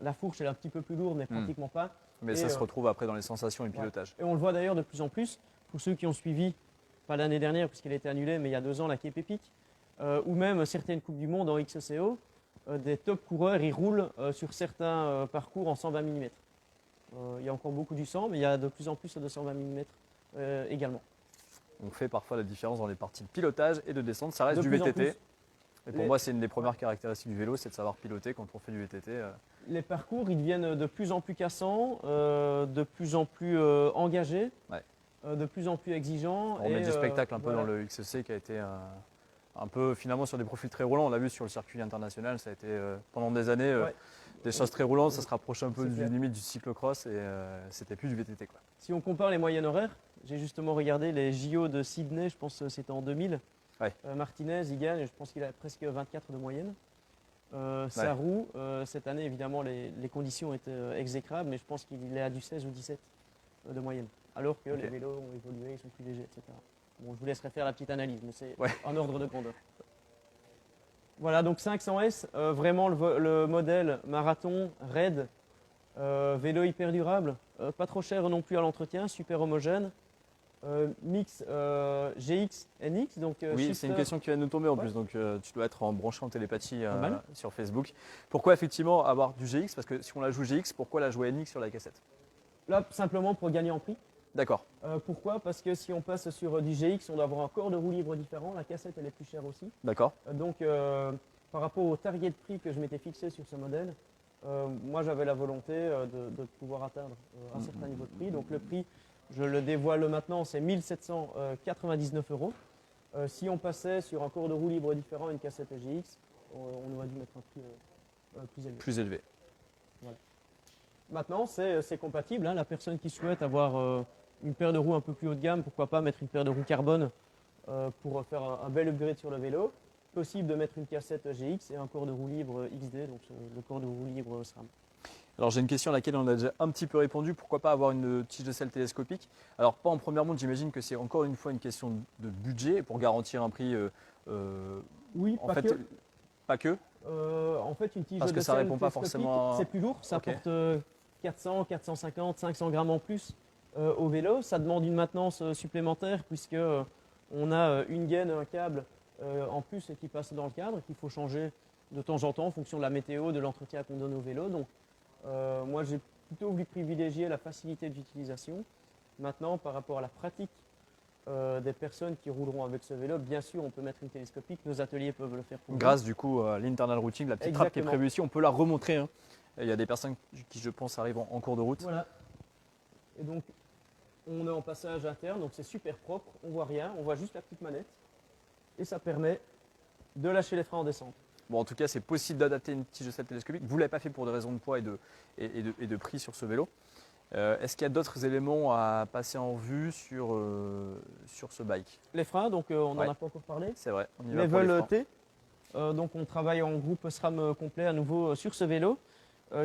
la fourche est un petit peu plus lourde, mais pratiquement pas. Mais Et, ça se retrouve après dans les sensations et le voilà. pilotage. Et on le voit d'ailleurs de plus en plus, pour ceux qui ont suivi, pas l'année dernière puisqu'il a été annulé, mais il y a 2 ans, la Cape Epic, ou même certaines Coupes du Monde en XCO, des top coureurs, ils roulent sur certains parcours en 120 mm. Il y a encore beaucoup du 100, mais il y a de plus en plus de 120 mm également. On fait parfois la différence dans les parties de pilotage et de descente, ça reste De du plus en VTT. plus. Et pour moi, c'est une des premières caractéristiques du vélo, c'est de savoir piloter quand on fait du VTT. Les parcours, ils deviennent de plus en plus cassants, de plus en plus engagés, Ouais. de plus en plus exigeants. On met du spectacle un peu voilà. dans le XC qui a été un peu finalement sur des profils très roulants. On l'a vu sur le circuit international, ça a été pendant des années Ouais. des choses très roulantes. Ça se rapproche un peu C'est du clair. limite du cyclocross et c'était plus du VTT, quoi. Si on compare les moyennes horaires, j'ai justement regardé les JO de Sydney, je pense que c'était en 2000. Ouais. Martinez, il gagne, je pense qu'il a presque 24 de moyenne. Sarrou, cette année, évidemment, les conditions étaient exécrables, mais je pense qu'il est à du 16 ou 17 de moyenne. Alors que Ok. les vélos ont évolué, ils sont plus légers, etc. Bon, je vous laisserai faire la petite analyse, mais c'est Ouais. en ordre de grandeur. Voilà, donc 500S, vraiment le modèle marathon, raid, vélo hyper durable, pas trop cher non plus à l'entretien, super homogène. Mix GX, NX, donc Oui, c'est shifter. une question qui vient de nous tomber en Ouais. plus, donc tu dois être en branché en télépathie Pas mal. sur Facebook. Pourquoi effectivement avoir du GX? Parce que si on la joue GX, pourquoi la jouer NX sur la cassette? Là, simplement pour gagner en prix. D'accord. Pourquoi? Parce que si on passe sur du GX, on doit avoir un corps de roue libre différent. La cassette, elle est plus chère aussi. D'accord. Donc, par rapport au target de prix que je m'étais fixé sur ce modèle, moi j'avais la volonté de pouvoir atteindre un certain niveau de prix. Donc le prix, je le dévoile maintenant, c'est 1799 euros. Si on passait sur un corps de roue libre différent, une cassette GX, on aurait dû mettre un prix plus élevé. Plus élevé. Voilà. Maintenant, c'est compatible. Hein. La personne qui souhaite avoir une paire de roues un peu plus haut de gamme, pourquoi pas mettre une paire de roues carbone pour faire un bel upgrade sur le vélo. Possible de mettre une cassette GX et un corps de roue libre XD, donc le corps de roue libre SRAM. Alors j'ai une question à laquelle on a déjà un petit peu répondu. Pourquoi pas avoir une tige de selle télescopique? Alors pas en première montre, j'imagine que c'est encore une fois une question de budget pour garantir un prix. Oui, en fait, pas que. En fait, une tige Parce de que ça selle répond pas télescopique, forcément à- c'est plus lourd, ça Ok. porte 400, 450, 500 grammes en plus au vélo. Ça demande une maintenance supplémentaire puisque on a une gaine, un câble en plus qui passe dans le cadre, qu'il faut changer de temps en temps en fonction de la météo, de l'entretien qu'on donne au vélo. Donc, moi, j'ai plutôt voulu privilégier la facilité d'utilisation. Maintenant, par rapport à la pratique des personnes qui rouleront avec ce vélo, bien sûr, on peut mettre une télescopique. Nos ateliers peuvent le faire pour nous. Grâce du coup à l'internal routing, la petite trappe qui est Exactement. prévue ici, on peut la remontrer. Hein. Il y a des personnes qui, je pense, arrivent en cours de route. Voilà. Et donc, on est en passage interne, donc c'est super propre. On voit rien, on voit juste la petite manette. Et ça permet de lâcher les freins en descente. Bon, en tout cas, c'est possible d'adapter une tige de selle télescopique. Vous ne l'avez pas fait pour des raisons de poids et de prix sur ce vélo. Est-ce qu'il y a d'autres éléments à passer en vue sur ce bike? Les freins, donc on n'en Ouais. a pas encore parlé. C'est vrai, on y va pour les Level freins. T. Donc on travaille en groupe SRAM complet à nouveau sur ce vélo.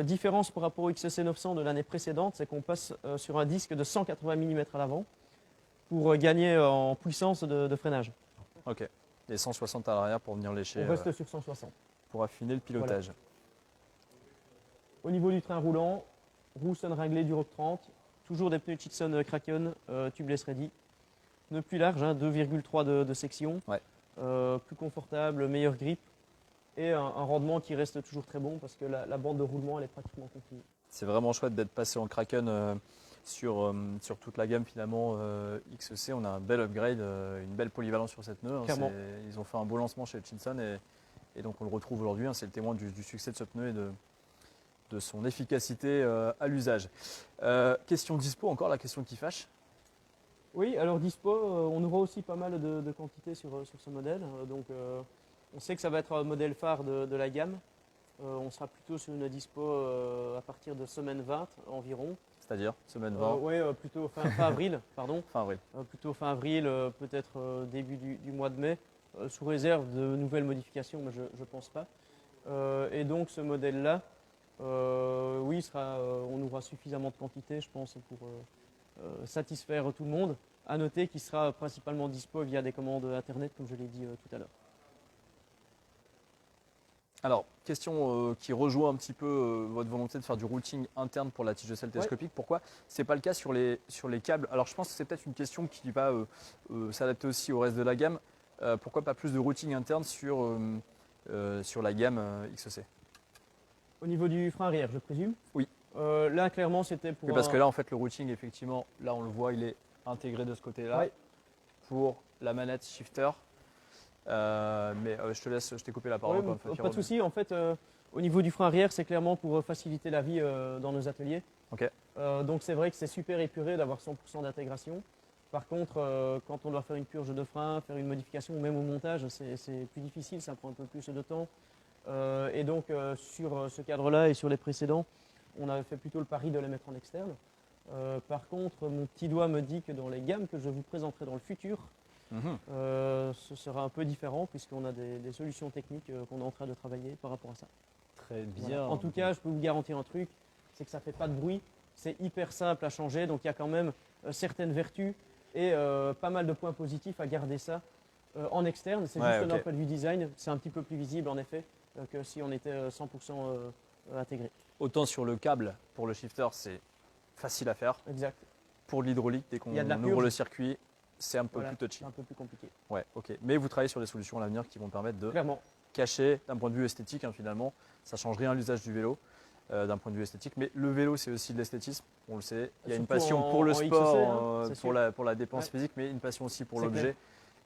Différence par rapport au XC 900 de l'année précédente, c'est qu'on passe sur un disque de 180 mm à l'avant pour gagner en puissance de freinage. Ok. Et 160 à l'arrière pour venir lécher, On reste sur 160. pour affiner le pilotage. Au niveau du train roulant, roue sun réglée du Rock 30, toujours des pneus Titson Kraken tubeless ready. Pneus plus large, hein, 2,3 de section, Ouais. plus confortable, meilleure grip et un rendement qui reste toujours très bon parce que la bande de roulement elle est pratiquement continue. C'est vraiment chouette d'être passé en Kraken sur toute la gamme finalement XEC. On a un bel upgrade, une belle polyvalence sur cette pneu. Hein. Clairement. Ils ont fait un beau lancement chez Hutchinson et donc on le retrouve aujourd'hui. Hein. C'est le témoin du succès de ce pneu et de son efficacité à l'usage. Question dispo, encore la question qui fâche. Oui, alors dispo, on aura aussi pas mal de quantités sur ce modèle. Donc on sait que ça va être un modèle phare de la gamme. On sera plutôt sur une dispo à partir de semaine 20 environ. C'est-à-dire semaine 20, Oui, plutôt fin avril, pardon. fin avril. Plutôt fin avril, peut-être début du mois de mai, sous réserve de nouvelles modifications, mais je ne pense pas. Et donc ce modèle-là, oui, on aura suffisamment de quantité, je pense, pour satisfaire tout le monde. À noter qu'il sera principalement dispo via des commandes Internet, comme je l'ai dit tout à l'heure. Alors, question qui rejoint un petit peu votre volonté de faire du routing interne pour la tige de selle télescopique. Pourquoi ce n'est pas le cas sur les câbles? Alors, je pense que c'est peut-être une question qui va s'adapter aussi au reste de la gamme. Pourquoi pas plus de routing interne sur la gamme XEC? Au niveau du frein arrière, je présume? Oui. Là, clairement, c'était pour. Oui, parce que là, en fait, le routing, effectivement, là, on le voit, il est intégré de ce côté-là Ouais. pour la manette shifter. Mais je t'ai coupé la parole. Ouais, pas de souci. En fait, au niveau du frein arrière, c'est clairement pour faciliter la vie dans nos ateliers. Ok. Donc c'est vrai que c'est super épuré d'avoir 100% d'intégration. Par contre, quand on doit faire une purge de frein, faire une modification ou même au montage, c'est plus difficile, ça prend un peu plus de temps. Et donc sur ce cadre-là et sur les précédents, on avait fait plutôt le pari de les mettre en externe. Par contre, mon petit doigt me dit que dans les gammes que je vous présenterai dans le futur, ce sera un peu différent puisqu'on a des solutions techniques qu'on est en train de travailler par rapport à ça. Très bien. Voilà. En tout cas, je peux vous garantir un truc, c'est que ça ne fait pas de bruit, c'est hyper simple à changer, donc il y a quand même certaines vertus et pas mal de points positifs à garder ça en externe. C'est juste d'un point de vue design, c'est un petit peu plus visible en effet que si on était 100% intégré. Autant sur le câble, pour le shifter, c'est facile à faire. Exact. Pour l'hydraulique, dès qu'on Il y a de la ouvre purge. le circuit, c'est un peu Voilà, plus touchy. c'est un peu plus compliqué. Ouais, ok. Mais vous travaillez sur des solutions à l'avenir qui vont permettre de Clairement. cacher, d'un point de vue esthétique, hein, finalement, ça change rien à l'usage du vélo. d'un point de vue esthétique. Mais le vélo, c'est aussi de l'esthétisme, on le sait. Il y a une Surtout passion pour le en sport, XC, hein, c'est sûr. pour la dépense Ouais. physique, mais une passion aussi pour C'est l'objet clair.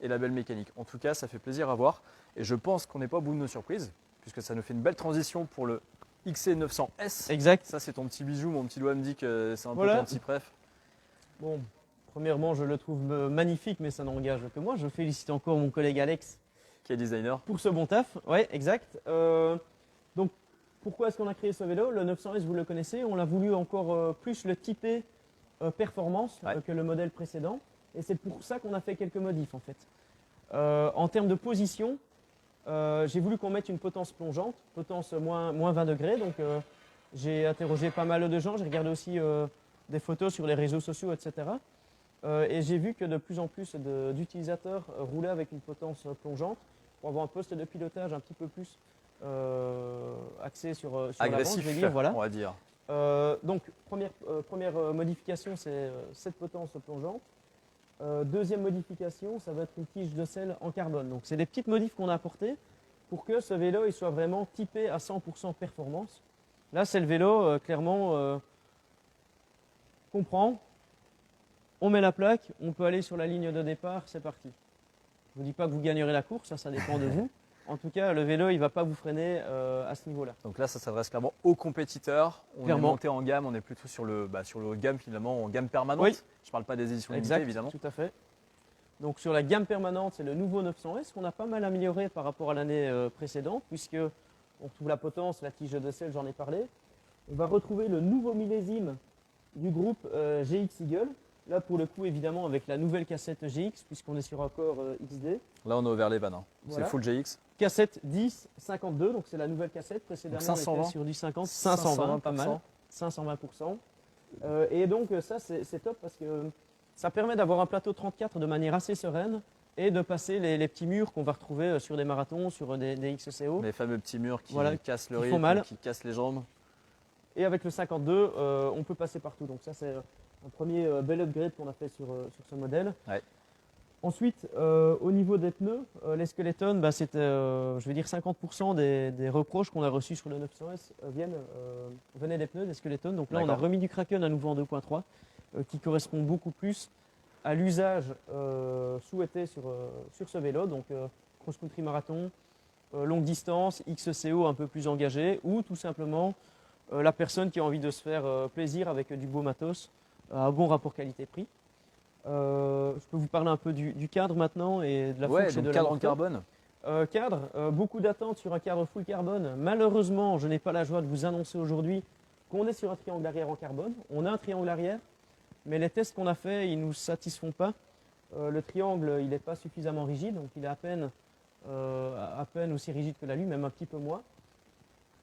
et la belle mécanique. En tout cas, ça fait plaisir à voir. Et je pense qu'on n'est pas au bout de nos surprises, puisque ça nous fait une belle transition pour le XC900S. Exact. Ça, c'est ton petit bijou. Mon petit doigt me dit que c'est un peu Voilà. ton petit préf. Bon, premièrement, je le trouve magnifique, mais ça n'engage que moi. Je félicite encore mon collègue Alex Qui est designer. pour ce bon taf. Ouais, exact. Donc, pourquoi est-ce qu'on a créé ce vélo? Le 900S, vous le connaissez. On l'a voulu encore plus le typer performance Ouais. que le modèle précédent. Et c'est pour ça qu'on a fait quelques modifs, en fait. En termes de position, j'ai voulu qu'on mette une potence plongeante, potence moins 20 degrés. Donc, j'ai interrogé pas mal de gens. J'ai regardé aussi des photos sur les réseaux sociaux, etc. Et j'ai vu que de plus en plus d'utilisateurs roulaient avec une potence plongeante pour avoir un poste de pilotage un petit peu plus axé sur l'avant, Agressif, je vais dire, voilà. on va dire. Donc, première modification, c'est cette potence plongeante. Deuxième modification, ça va être une tige de selle en carbone. Donc, c'est des petites modifs qu'on a apportées pour que ce vélo il soit vraiment typé à 100% performance. Là, c'est le vélo, clairement, qu'on prend, on met la plaque, on peut aller sur la ligne de départ, c'est parti. Je ne vous dis pas que vous gagnerez la course, ça dépend de vous. En tout cas, le vélo, il ne va pas vous freiner à ce niveau-là. Donc là, ça s'adresse clairement aux compétiteurs. On Clairement. est monté en gamme, on est plutôt sur le haut de gamme finalement, en gamme permanente. Oui. Je ne parle pas des éditions limitées Exact, évidemment. tout à fait. Donc sur la gamme permanente, c'est le nouveau 900S qu'on a pas mal amélioré par rapport à l'année précédente, puisque on retrouve la potence, la tige de selle, j'en ai parlé. On va retrouver le nouveau millésime du groupe GX Eagle. Là, pour le coup, évidemment, avec la nouvelle cassette GX, puisqu'on est sur un corps XD. Là, on est au Verlevan. Voilà. C'est full GX. Cassette 10, 52, donc c'est la nouvelle cassette. Précédemment, Donc 520. on était sur du 50, 520, pas mal. 520%. Et donc, ça, c'est top parce que ça permet d'avoir un plateau 34 de manière assez sereine et de passer les petits murs qu'on va retrouver sur des marathons, sur des XCO. Les fameux petits murs qui Voilà, cassent le qui font rythme, mal. qui cassent les jambes. Et avec le 52, on peut passer partout. Donc ça, c'est un premier bel upgrade qu'on a fait sur ce modèle. Ouais. Ensuite, au niveau des pneus, les Skeleton, bah, c'était, je vais dire 50% des reproches qu'on a reçus sur le 900S venaient des pneus, des Skeleton. Donc là, on a D'accord. remis du Kraken à nouveau en 2.3, qui correspond beaucoup plus à l'usage souhaité sur ce vélo. Donc cross-country marathon, longue distance, XCO un peu plus engagé, ou tout simplement la personne qui a envie de se faire plaisir avec du beau matos, à un bon rapport qualité-prix. Je peux vous parler un peu du cadre maintenant et de la Ouais, fourche et donc de cadre en la carbone. beaucoup d'attentes sur un cadre full carbone. Malheureusement, je n'ai pas la joie de vous annoncer aujourd'hui qu'on est sur un triangle arrière en carbone. On a un triangle arrière, mais les tests qu'on a faits, ils ne nous satisfont pas. Le triangle, il n'est pas suffisamment rigide, donc il est à peine aussi rigide que la Lune, même un petit peu moins.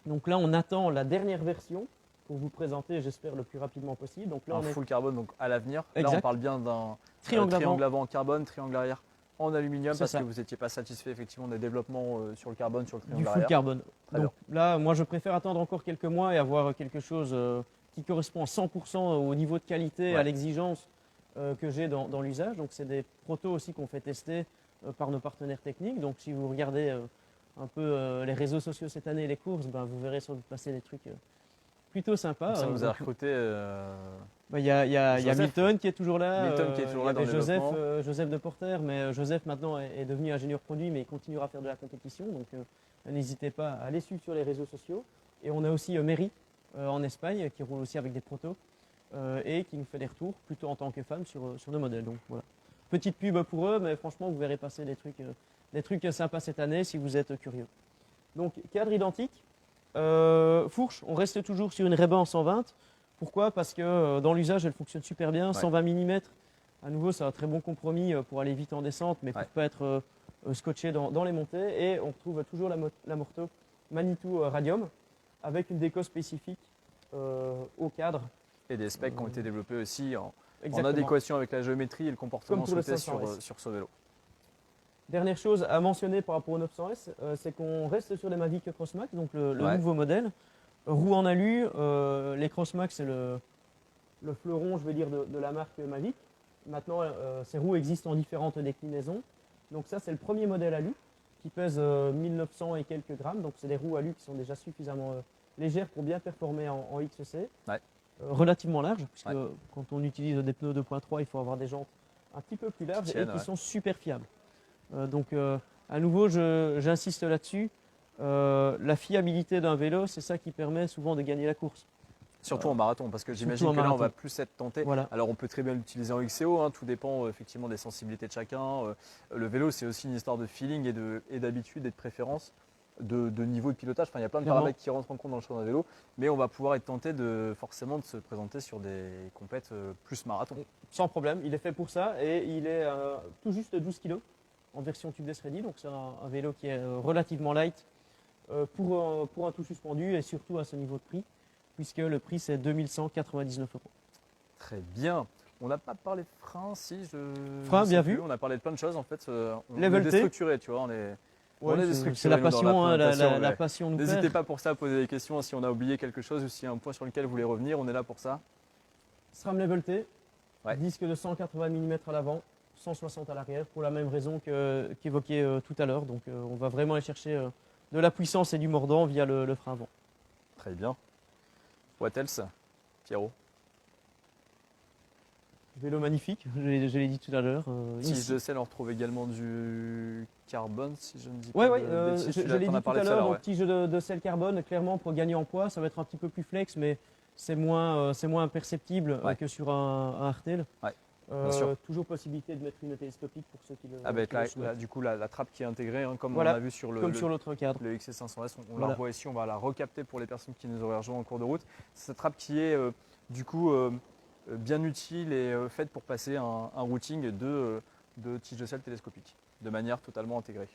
Donc là, on attend la dernière version pour vous présenter, j'espère, le plus rapidement possible. Donc là, Un on est full carbone, donc à l'avenir. Là, Exact. on parle bien d'un triangle avant. triangle avant en carbone, triangle arrière en aluminium, C'est parce ça. que vous n'étiez pas satisfait effectivement des développements sur le carbone, sur le Du triangle full arrière. carbone. Très Donc là, moi, je préfère attendre encore quelques mois et avoir quelque chose qui correspond à 100% au niveau de qualité, Ouais. à l'exigence que j'ai dans l'usage. Donc, c'est des protos aussi qu'on fait tester par nos partenaires techniques. Donc, si vous regardez un peu les réseaux sociaux cette année, les courses, ben, vous verrez sans doute passer des trucs plutôt sympas. Ça nous a Donc, recruté. bah, il y a Joseph. Milton qui est toujours là. Milton qui est toujours là il y avait dans le développement. Joseph de Porter, mais Joseph maintenant est devenu ingénieur produit, mais il continuera à faire de la compétition. Donc n'hésitez pas à aller suivre sur les réseaux sociaux. Et on a aussi Mary en Espagne qui roule aussi avec des protos et qui nous fait des retours plutôt en tant que fan sur nos modèles. Donc voilà. Petite pub pour eux, mais franchement vous verrez passer des trucs sympas cette année si vous êtes curieux. Donc cadre identique. Fourche, on reste toujours sur une Ray-Ban 120. Pourquoi? Parce que dans l'usage, elle fonctionne super bien. 120 mm, à nouveau, c'est un très bon compromis pour aller vite en descente, mais pour ne pas être scotché dans les montées. Et on retrouve toujours la Morto Manitou Radium avec une déco spécifique au cadre. Et des specs qui ont été développés aussi en Exactement. adéquation avec la géométrie et le comportement Comme pour le souhaité 500S. sur ce vélo. Dernière chose à mentionner par rapport au 900S, c'est qu'on reste sur les Mavic Crossmax, donc le Ouais. nouveau modèle. Roue en alu, les Crossmax, c'est le fleuron, je veux dire, de la marque Mavic. Maintenant, ces roues existent en différentes déclinaisons. Donc ça, c'est le premier modèle alu qui pèse 1900 et quelques grammes. Donc c'est des roues alu qui sont déjà suffisamment légère pour bien performer en XC. Ouais. Relativement large, puisque Ouais. quand on utilise des pneus 2.3, il faut avoir des jantes un petit peu plus larges et qui sont super fiables. Donc, à nouveau, j'insiste là-dessus. La fiabilité d'un vélo, c'est ça qui permet souvent de gagner la course. Surtout en marathon, parce que j'imagine que là, on va plus être tenté. Voilà. Alors, on peut très bien l'utiliser en XCO, hein, tout dépend effectivement des sensibilités de chacun. Le vélo, c'est aussi une histoire de feeling et d'habitude et de préférence, de niveau de pilotage. Enfin, il y a plein de paramètres qui rentrent en compte dans le choix d'un vélo, mais on va pouvoir être tenté forcément de se présenter sur des compètes plus marathon. Sans problème, il est fait pour ça et il est tout juste 12 kg en version tubeless ready, donc c'est un vélo qui est relativement light pour un tout suspendu et surtout à ce niveau de prix, puisque le prix c'est 2199 €. Très bien. On n'a pas parlé de frein, si je. Frein, bien vu. On a parlé de plein de choses en fait. On Level est T. déstructuré, tu vois. On est déstructuré. C'est la nous, dans passion, présentation, la passion nous N'hésitez perd. pas pour ça à poser des questions si on a oublié quelque chose ou s'il y a un point sur lequel vous voulez revenir. On est là pour ça. SRAM Level T, Ouais. disque de 180 mm à l'avant, 160 à l'arrière, pour la même raison qu'évoqué tout à l'heure. Donc on va vraiment aller chercher de la puissance et du mordant via le frein avant. Très bien. What else, Pierrot? Vélo magnifique, je l'ai dit tout à l'heure. Tige de sel, on retrouve également du carbone, si je ne dis Oui, pas oui, de bêtises. je l'ai dit tout à l'heure, ouais. tige de sel carbone, clairement pour gagner en poids, ça va être un petit peu plus flex, mais c'est moins perceptible que sur un hardtail. Ouais, bien sûr. Toujours possibilité de mettre une télescopique pour ceux qui le Avec qui le souhaitent. du coup la trappe qui est intégrée, hein, comme Voilà, on a vu sur comme sur l'autre cadre. le XC500S, on Voilà. la revoit ici, on va la recapter pour les personnes qui nous auraient rejoint en cours de route. C'est cette trappe qui est du coup bien utile et faite pour passer un routing de tige de sel télescopique, de manière totalement intégrée.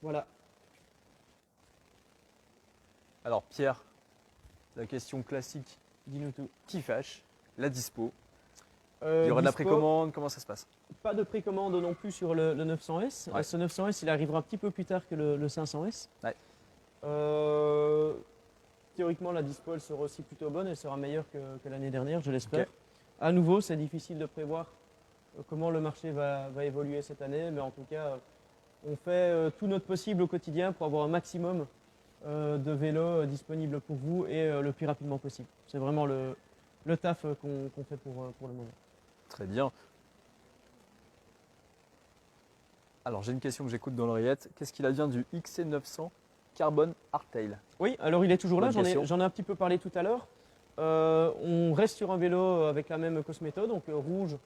Voilà. Alors Pierre, la question classique Dis-nous tout. qui fâche, la dispo. Il y aura de la précommande, comment ça se passe? Pas de précommande non plus sur le 900S. Ouais. Ce 900S, il arrivera un petit peu plus tard que le 500S. Ouais. Théoriquement, la dispo elle sera aussi plutôt bonne, elle sera meilleure que l'année dernière, je l'espère. Ok. À nouveau, c'est difficile de prévoir comment le marché va évoluer cette année, mais en tout cas, on fait tout notre possible au quotidien pour avoir un maximum de vélos disponibles pour vous et le plus rapidement possible. C'est vraiment le taf qu'on fait pour le moment. Très bien. Alors j'ai une question que j'écoute dans l'oreillette. Qu'est-ce qu'il advient du XC900 Carbon Hardtail? Oui, alors il est toujours là, Bonne question. j'en ai un petit peu parlé tout à l'heure. On reste sur un vélo avec la même cosméto, donc rouge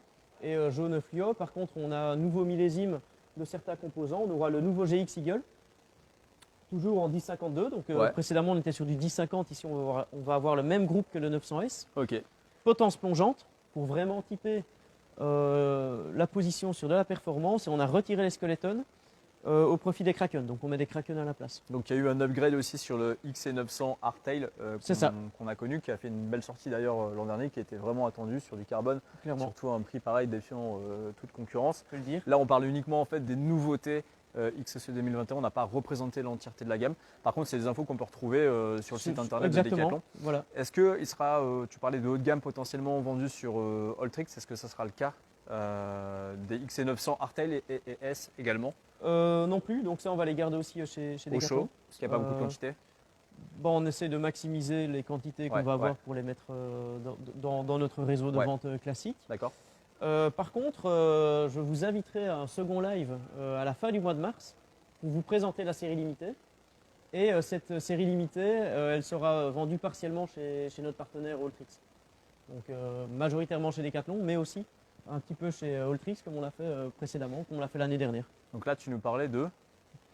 et jaune fluo. Par contre, on a un nouveau millésime de certains composants. On aura le nouveau GX Eagle, toujours en 1052. Donc Ouais. précédemment, on était sur du 1050. Ici, on va avoir le même groupe que le 900S. Ok. Potence plongeante pour vraiment typer la position sur de la performance. Et on a retiré les skeletons au profit des Kraken. Donc on met des Kraken à la place. Donc il y a eu un upgrade aussi sur le XC900 Hardtail C'est ça. qu'on a connu, qui a fait une belle sortie d'ailleurs l'an dernier, qui était vraiment attendu sur du carbone, Clairement, surtout à un prix pareil défiant toute concurrence. je peux le dire. Là on parle uniquement en fait des nouveautés XC 2021, on n'a pas représenté l'entièreté de la gamme. Par contre c'est des infos qu'on peut retrouver sur le site internet de Decathlon. Voilà. Est-ce qu'il sera, tu parlais de haut de gamme potentiellement vendu sur Alltrix, est-ce que ça sera le cas des XC900 Hardtail et S également? Non plus, donc ça on va les garder aussi chez Au Decathlon. chaud, parce qu'il n'y a pas beaucoup de quantité. Bon, on essaie de maximiser les quantités qu'on Ouais, va avoir ouais. pour les mettre dans notre réseau de Ouais. vente classique. D'accord. Par contre, je vous inviterai à un second live à la fin du mois de mars pour vous présenter la série limitée. Et cette série limitée, elle sera vendue partiellement chez notre partenaire Alltrix. Donc majoritairement chez Decathlon, mais aussi un petit peu chez Alltrix comme on l'a fait précédemment, comme on l'a fait l'année dernière. Donc là, tu nous parlais de.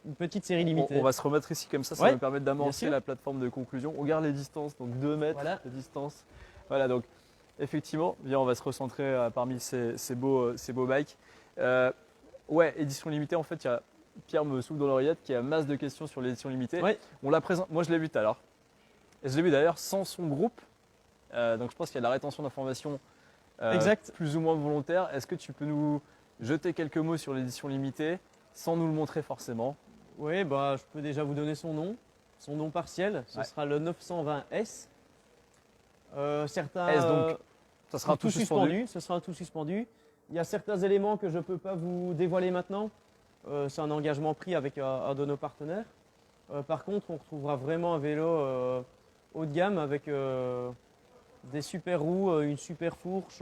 Une petite série limitée. On va se remettre ici comme ça Ouais, va me permettre bien d'amorcer sûr. la plateforme de conclusion. On garde les distances, donc 2 mètres Voilà. de distance. Voilà, donc effectivement, bien, on va se recentrer parmi ces beaux bikes. Ouais, édition limitée, en fait, il y a Pierre me souffle dans l'oreillette qui a masse de questions sur l'édition limitée. Ouais. On la présente, moi je l'ai vu tout à l'heure. Et je l'ai vu d'ailleurs sans son groupe. Donc je pense qu'il y a de la rétention d'informations Exact. plus ou moins volontaire. Est-ce que tu peux nous jeter quelques mots sur l'édition limitée sans nous le montrer forcément? Oui, bah, je peux déjà vous donner son nom partiel. Ce Ouais. sera le 920S. Certains S, donc, ça sera tout suspendu. Ce sera un tout suspendu. Il y a certains éléments que je ne peux pas vous dévoiler maintenant. C'est un engagement pris avec un de nos partenaires. Par contre, on retrouvera vraiment un vélo haut de gamme avec des super roues, une super fourche,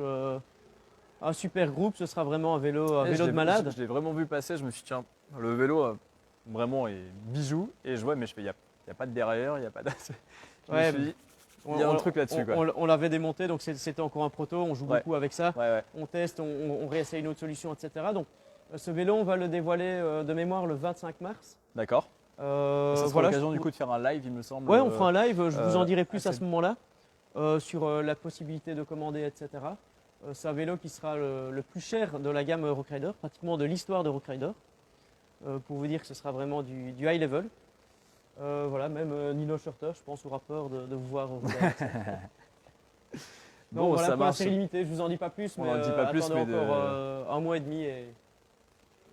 un super groupe. Ce sera vraiment un vélo de malade. Je l'ai vraiment vu passer, je me suis dit, tiens, le vélo vraiment est bijou. Et je vois, mais je fais, il n'y a pas de derrière, il n'y a pas de... Je me suis dit, il y a un truc là-dessus. On l'avait démonté, donc c'était encore un proto, on joue beaucoup avec ça. On teste, on réessaye une autre solution, etc. Donc ce vélo, on va le dévoiler de mémoire le 25 mars. D'accord. Ça sera l'occasion du coup de faire un live, il me semble. Ouais, on fera un live, je vous en dirai plus à ce moment-là, sur la possibilité de commander, etc. C'est un vélo qui sera le plus cher de la gamme Rockrider, pratiquement de l'histoire de Rockrider. Pour vous dire que ce sera vraiment du high level. Voilà, même Nino Schurter, je pense, aura peur de vous voir. Bon, voilà, ça pour la marche. série limitée, je vous en dis pas plus, mais attendez encore un mois et demi et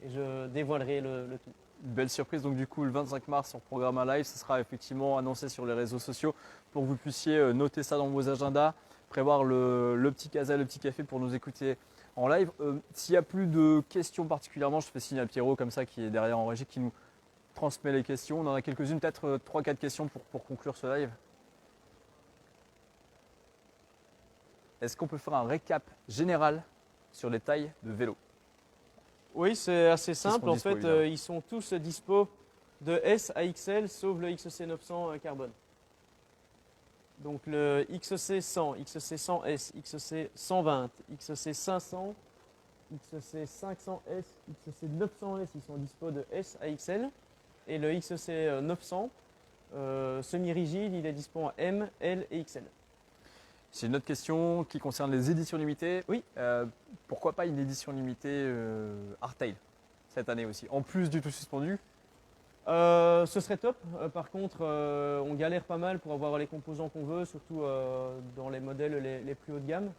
je dévoilerai le tout. Une belle surprise, donc du coup le 25 mars sur Programma Live, ce sera effectivement annoncé sur les réseaux sociaux pour que vous puissiez noter ça dans vos agendas, prévoir le petit casa, le petit café pour nous écouter en live. S'il n'y a plus de questions particulièrement, je fais signe à Pierrot comme ça qui est derrière en régie, qui nous transmet les questions. On en a quelques-unes, peut-être 3-4 questions pour conclure ce live. Est-ce qu'on peut faire un récap général sur les tailles de vélo? Oui, c'est assez simple. En fait, ils sont tous dispo de S à XL, sauf le XC 900 carbone. Donc le XC 100, XC 100S, XC 120, XC 500, XC 500S, XC 900S, ils sont dispo de S à XL. Et le XC 900, semi-rigide, il est dispo en M, L et XL. C'est une autre question qui concerne les éditions limitées. Oui. Pourquoi pas une édition limitée hardtail cette année aussi, en plus du tout suspendu? Ce serait top. Par contre, on galère pas mal pour avoir les composants qu'on veut, surtout dans les modèles les plus haut de gamme.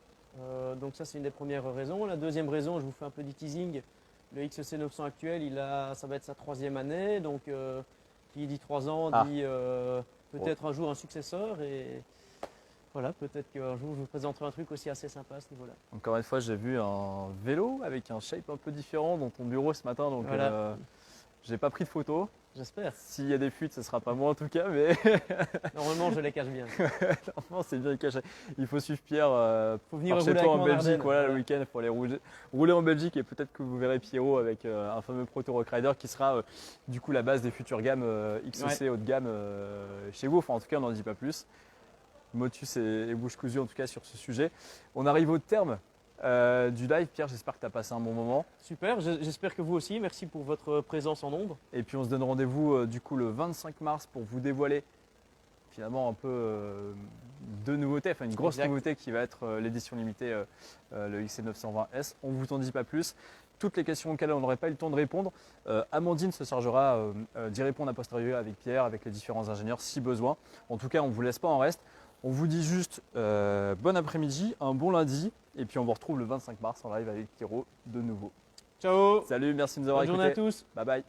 Donc ça, c'est une des premières raisons. La deuxième raison, je vous fais un peu du teasing. Le XC 900 actuel, ça va être sa 3e année. Donc, qui dit 3 ans, dit peut-être un jour un successeur. Et voilà, peut-être qu'un jour, je vous présenterai un truc aussi assez sympa à ce niveau-là. Encore une fois, j'ai vu un vélo avec un shape un peu différent dans ton bureau ce matin. Donc, voilà. J'ai pas pris de photos. J'espère. S'il y a des fuites, ce ne sera pas moi en tout cas. Mais normalement, je les cache bien. Normalement, c'est bien caché. Il faut suivre Pierre. Faut venir chez toi en Belgique, voilà, le week-end. Il faut aller rouler en Belgique et peut-être que vous verrez Pierrot avec un fameux Proto Rockrider qui sera du coup la base des futures gammes XC haut de gamme chez vous. Enfin, en tout cas, on n'en dit pas plus. Motus et bouche cousue en tout cas sur ce sujet. On arrive au terme du live. Pierre, j'espère que tu as passé un bon moment. Super, j'espère que vous aussi. Merci pour votre présence en nombre. Et puis on se donne rendez-vous du coup le 25 mars pour vous dévoiler finalement un peu de nouveautés, enfin une grosse nouveauté qui va être l'édition limitée, le XC920S. On ne vous en dit pas plus. Toutes les questions auxquelles on n'aurait pas eu le temps de répondre, Amandine se chargera d'y répondre a posteriori avec Pierre, avec les différents ingénieurs si besoin. En tout cas, on ne vous laisse pas en reste. On vous dit juste bon après-midi, un bon lundi, et puis on vous retrouve le 25 mars en live avec Pierrot de nouveau. Ciao. Salut, merci de nous avoir écoutés. Bonne journée à tous. Bye bye.